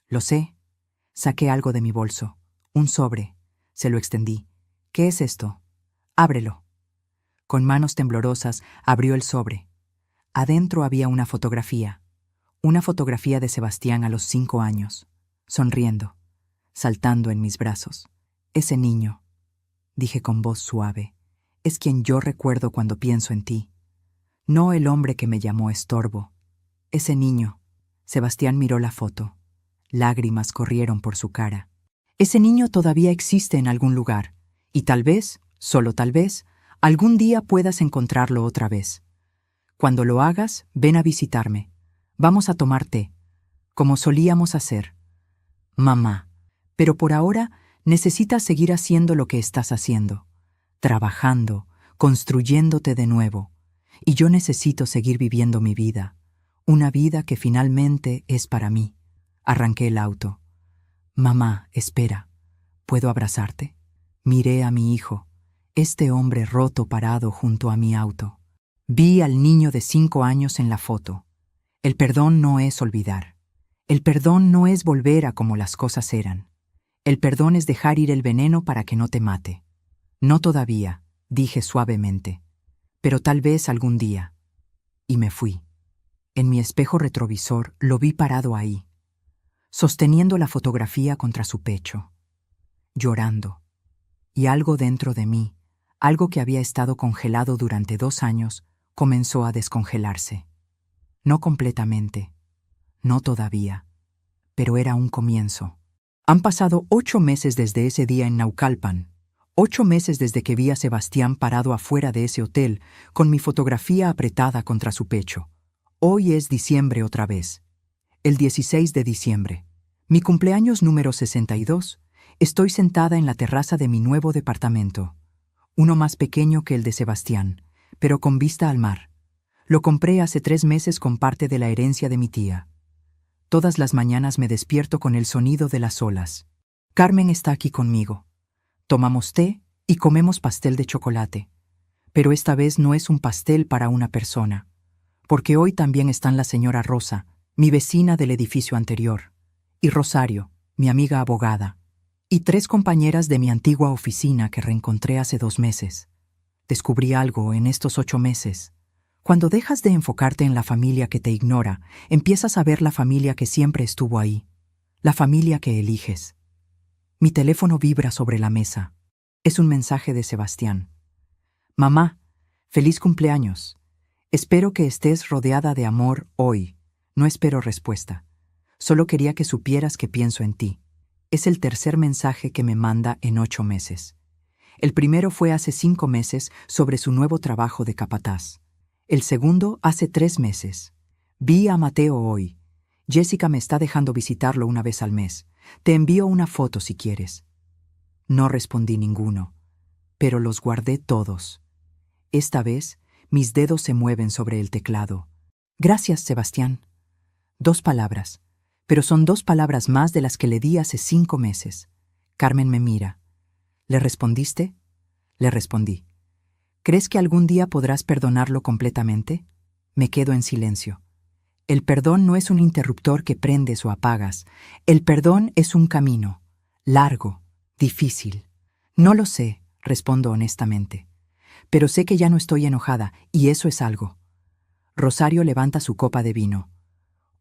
Lo sé. Saqué algo de mi bolso. Un sobre. Se lo extendí. ¿Qué es esto? Ábrelo. Con manos temblorosas abrió el sobre. Adentro había una fotografía. Una fotografía de Sebastián a los 5 años, sonriendo, saltando en mis brazos. Ese niño, dije con voz suave, es quien yo recuerdo cuando pienso en ti. No el hombre que me llamó estorbo. Ese niño. Sebastián miró la foto. Lágrimas corrieron por su cara. Ese niño todavía existe en algún lugar, y tal vez, solo tal vez, algún día puedas encontrarlo otra vez. Cuando lo hagas, ven a visitarme. Vamos a tomar té, como solíamos hacer. Mamá, pero por ahora necesitas seguir haciendo lo que estás haciendo, trabajando, construyéndote de nuevo. Y yo necesito seguir viviendo mi vida, una vida que finalmente es para mí. Arranqué el auto. Mamá, espera. ¿Puedo abrazarte? Miré a mi hijo, este hombre roto parado junto a mi auto. Vi al niño de 5 años en la foto. El perdón no es olvidar. El perdón no es volver a como las cosas eran. El perdón es dejar ir el veneno para que no te mate. No todavía, dije suavemente, pero tal vez algún día. Y me fui. En mi espejo retrovisor lo vi parado ahí, sosteniendo la fotografía contra su pecho, llorando. Y algo dentro de mí, algo que había estado congelado durante 2 años, comenzó a descongelarse. No completamente, no todavía, pero era un comienzo. Han pasado 8 meses desde ese día en Naucalpan, 8 meses desde que vi a Sebastián parado afuera de ese hotel con mi fotografía apretada contra su pecho. Hoy es diciembre otra vez. El 16 de diciembre. Mi cumpleaños número 62. Estoy sentada en la terraza de mi nuevo departamento. Uno más pequeño que el de Sebastián, pero con vista al mar. Lo compré hace 3 meses con parte de la herencia de mi tía. Todas las mañanas me despierto con el sonido de las olas. Carmen está aquí conmigo. Tomamos té y comemos pastel de chocolate. Pero esta vez no es un pastel para una persona, porque hoy también están la señora Rosa, mi vecina del edificio anterior, y Rosario, mi amiga abogada, y 3 compañeras de mi antigua oficina que reencontré hace 2 meses. Descubrí algo en estos 8 meses. Cuando dejas de enfocarte en la familia que te ignora, empiezas a ver la familia que siempre estuvo ahí, la familia que eliges. Mi teléfono vibra sobre la mesa. Es un mensaje de Sebastián. Mamá, feliz cumpleaños. Espero que estés rodeada de amor hoy. No espero respuesta. Solo quería que supieras que pienso en ti. Es el tercer mensaje que me manda en 8 meses. El primero fue hace 5 meses sobre su nuevo trabajo de capataz. El segundo hace 3 meses. Vi a Mateo hoy. Jessica me está dejando visitarlo una vez al mes. Te envío una foto si quieres. No respondí ninguno, pero los guardé todos. Esta vez, mis dedos se mueven sobre el teclado. Gracias, Sebastián. 2 palabras, pero son 2 palabras más de las que le di hace 5 meses. Carmen me mira. ¿Le respondiste? Le respondí. ¿Crees que algún día podrás perdonarlo completamente? Me quedo en silencio. El perdón no es un interruptor que prendes o apagas. El perdón es un camino, largo, difícil. No lo sé, respondo honestamente. Pero sé que ya no estoy enojada, y eso es algo. Rosario levanta su copa de vino.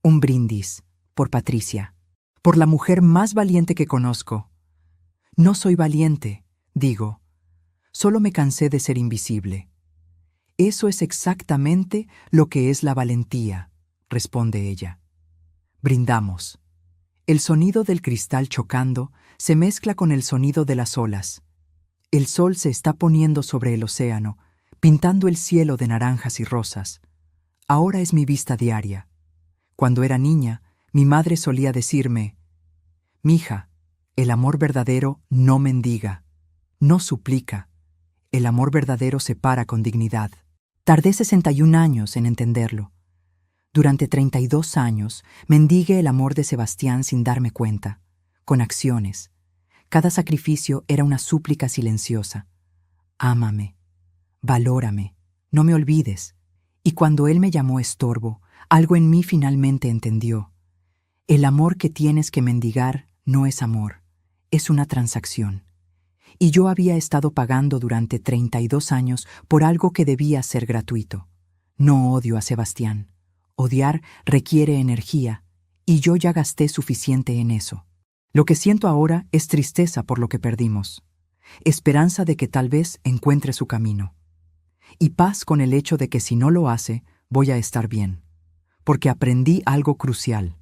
Un brindis, por Patricia, por la mujer más valiente que conozco. No soy valiente, digo. Solo me cansé de ser invisible. Eso es exactamente lo que es la valentía, responde ella. Brindamos. El sonido del cristal chocando se mezcla con el sonido de las olas. El sol se está poniendo sobre el océano, pintando el cielo de naranjas y rosas. Ahora es mi vista diaria. Cuando era niña, mi madre solía decirme: «Mija, el amor verdadero no mendiga, no suplica. El amor verdadero se para con dignidad». Tardé 61 años en entenderlo. Durante 32 años mendigué el amor de Sebastián sin darme cuenta, con acciones. Cada sacrificio era una súplica silenciosa. Ámame, valórame, no me olvides. Y cuando él me llamó estorbo, algo en mí finalmente entendió. El amor que tienes que mendigar no es amor, es una transacción. Y yo había estado pagando durante 32 años por algo que debía ser gratuito. No odio a Sebastián. Odiar requiere energía, y yo ya gasté suficiente en eso. Lo que siento ahora es tristeza por lo que perdimos, esperanza de que tal vez encuentre su camino, y paz con el hecho de que si no lo hace, voy a estar bien, porque aprendí algo crucial.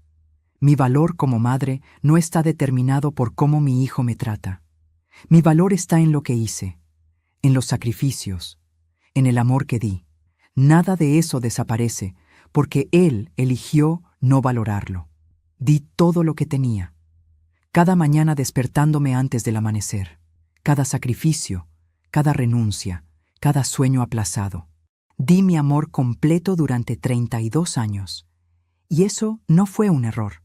Mi valor como madre no está determinado por cómo mi hijo me trata. Mi valor está en lo que hice, en los sacrificios, en el amor que di. Nada de eso desaparece, porque él eligió no valorarlo. Di todo lo que tenía. Cada mañana despertándome antes del amanecer. Cada sacrificio, cada renuncia, cada sueño aplazado. Di mi amor completo durante 32 años. Y eso no fue un error.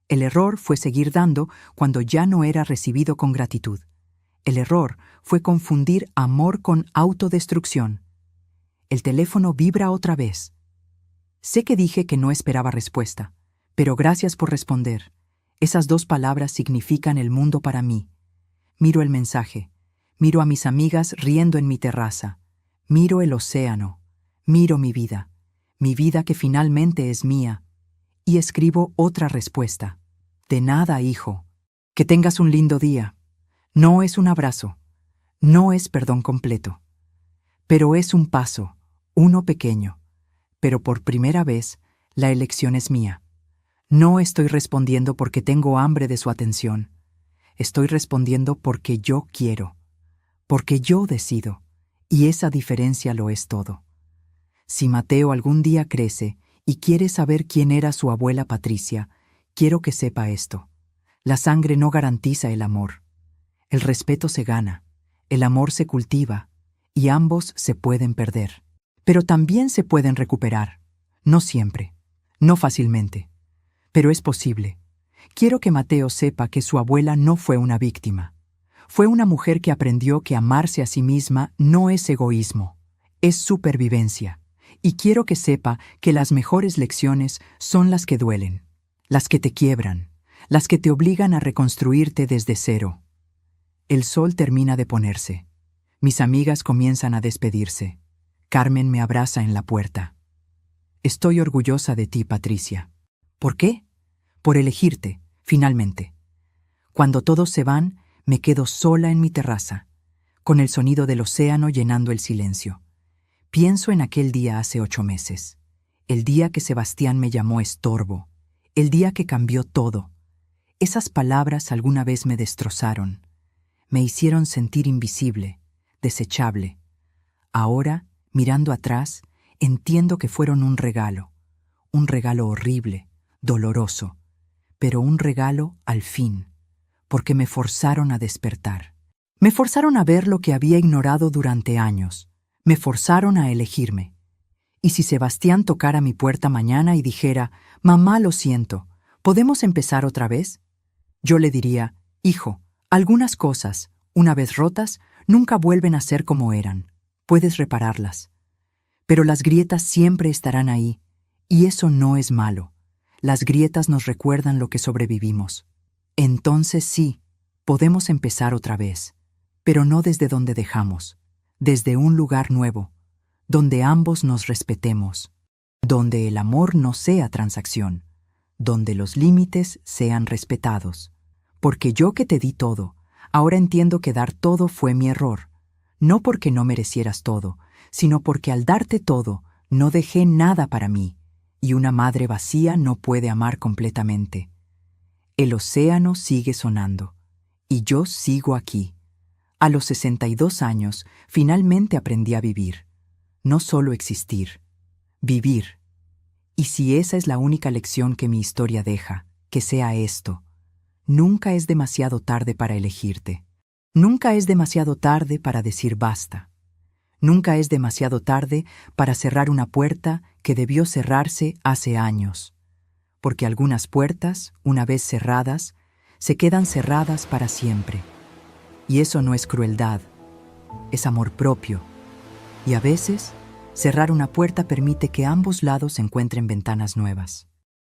El error fue seguir dando cuando ya no era recibido con gratitud. El error fue confundir amor con autodestrucción. El teléfono vibra otra vez. Sé que dije que no esperaba respuesta, pero gracias por responder. Esas 2 palabras significan el mundo para mí. Miro el mensaje. Miro a mis amigas riendo en mi terraza. Miro el océano. Miro mi vida que finalmente es mía. Y escribo otra respuesta. De nada, hijo. Que tengas un lindo día. No es un abrazo. No es perdón completo. Pero es un paso, uno pequeño. Pero por primera vez, la elección es mía. No estoy respondiendo porque tengo hambre de su atención. Estoy respondiendo porque yo quiero. Porque yo decido. Y esa diferencia lo es todo. Si Mateo algún día crece y quiere saber quién era su abuela Patricia, quiero que sepa esto. La sangre no garantiza el amor. El respeto se gana, el amor se cultiva, y ambos se pueden perder. Pero también se pueden recuperar. No siempre, no fácilmente. Pero es posible. Quiero que Mateo sepa que su abuela no fue una víctima. Fue una mujer que aprendió que amarse a sí misma no es egoísmo, es supervivencia. Y quiero que sepa que las mejores lecciones son las que duelen, las que te quiebran, las que te obligan a reconstruirte desde cero. El sol termina de ponerse. Mis amigas comienzan a despedirse. Carmen me abraza en la puerta. Estoy orgullosa de ti, Patricia. ¿Por qué? Por elegirte, finalmente. Cuando todos se van, me quedo sola en mi terraza, con el sonido del océano llenando el silencio. Pienso en aquel día hace 8 meses, el día que Sebastián me llamó estorbo, el día que cambió todo. Esas palabras alguna vez me destrozaron, me hicieron sentir invisible, desechable. Ahora, mirando atrás, entiendo que fueron un regalo horrible, doloroso, pero un regalo al fin, porque me forzaron a despertar. Me forzaron a ver lo que había ignorado durante años. Me forzaron a elegirme. Y si Sebastián tocara mi puerta mañana y dijera, «Mamá, lo siento, ¿podemos empezar otra vez?», yo le diría, «Hijo, algunas cosas, una vez rotas, nunca vuelven a ser como eran. Puedes repararlas. Pero las grietas siempre estarán ahí, y eso no es malo. Las grietas nos recuerdan lo que sobrevivimos. Entonces sí, podemos empezar otra vez, pero no desde donde dejamos, desde un lugar nuevo, donde ambos nos respetemos, donde el amor no sea transacción, donde los límites sean respetados. Porque yo que te di todo, ahora entiendo que dar todo fue mi error, no porque no merecieras todo, sino porque al darte todo, no dejé nada para mí, y una madre vacía no puede amar completamente. El océano sigue sonando, y yo sigo aquí. A los 62 años, finalmente aprendí a vivir. No solo existir, vivir. Y si esa es la única lección que mi historia deja, que sea esto. Nunca es demasiado tarde para elegirte. Nunca es demasiado tarde para decir basta. Nunca es demasiado tarde para cerrar una puerta que debió cerrarse hace años. Porque algunas puertas, una vez cerradas, se quedan cerradas para siempre. Y eso no es crueldad, es amor propio. Y a veces, cerrar una puerta permite que ambos lados encuentren ventanas nuevas.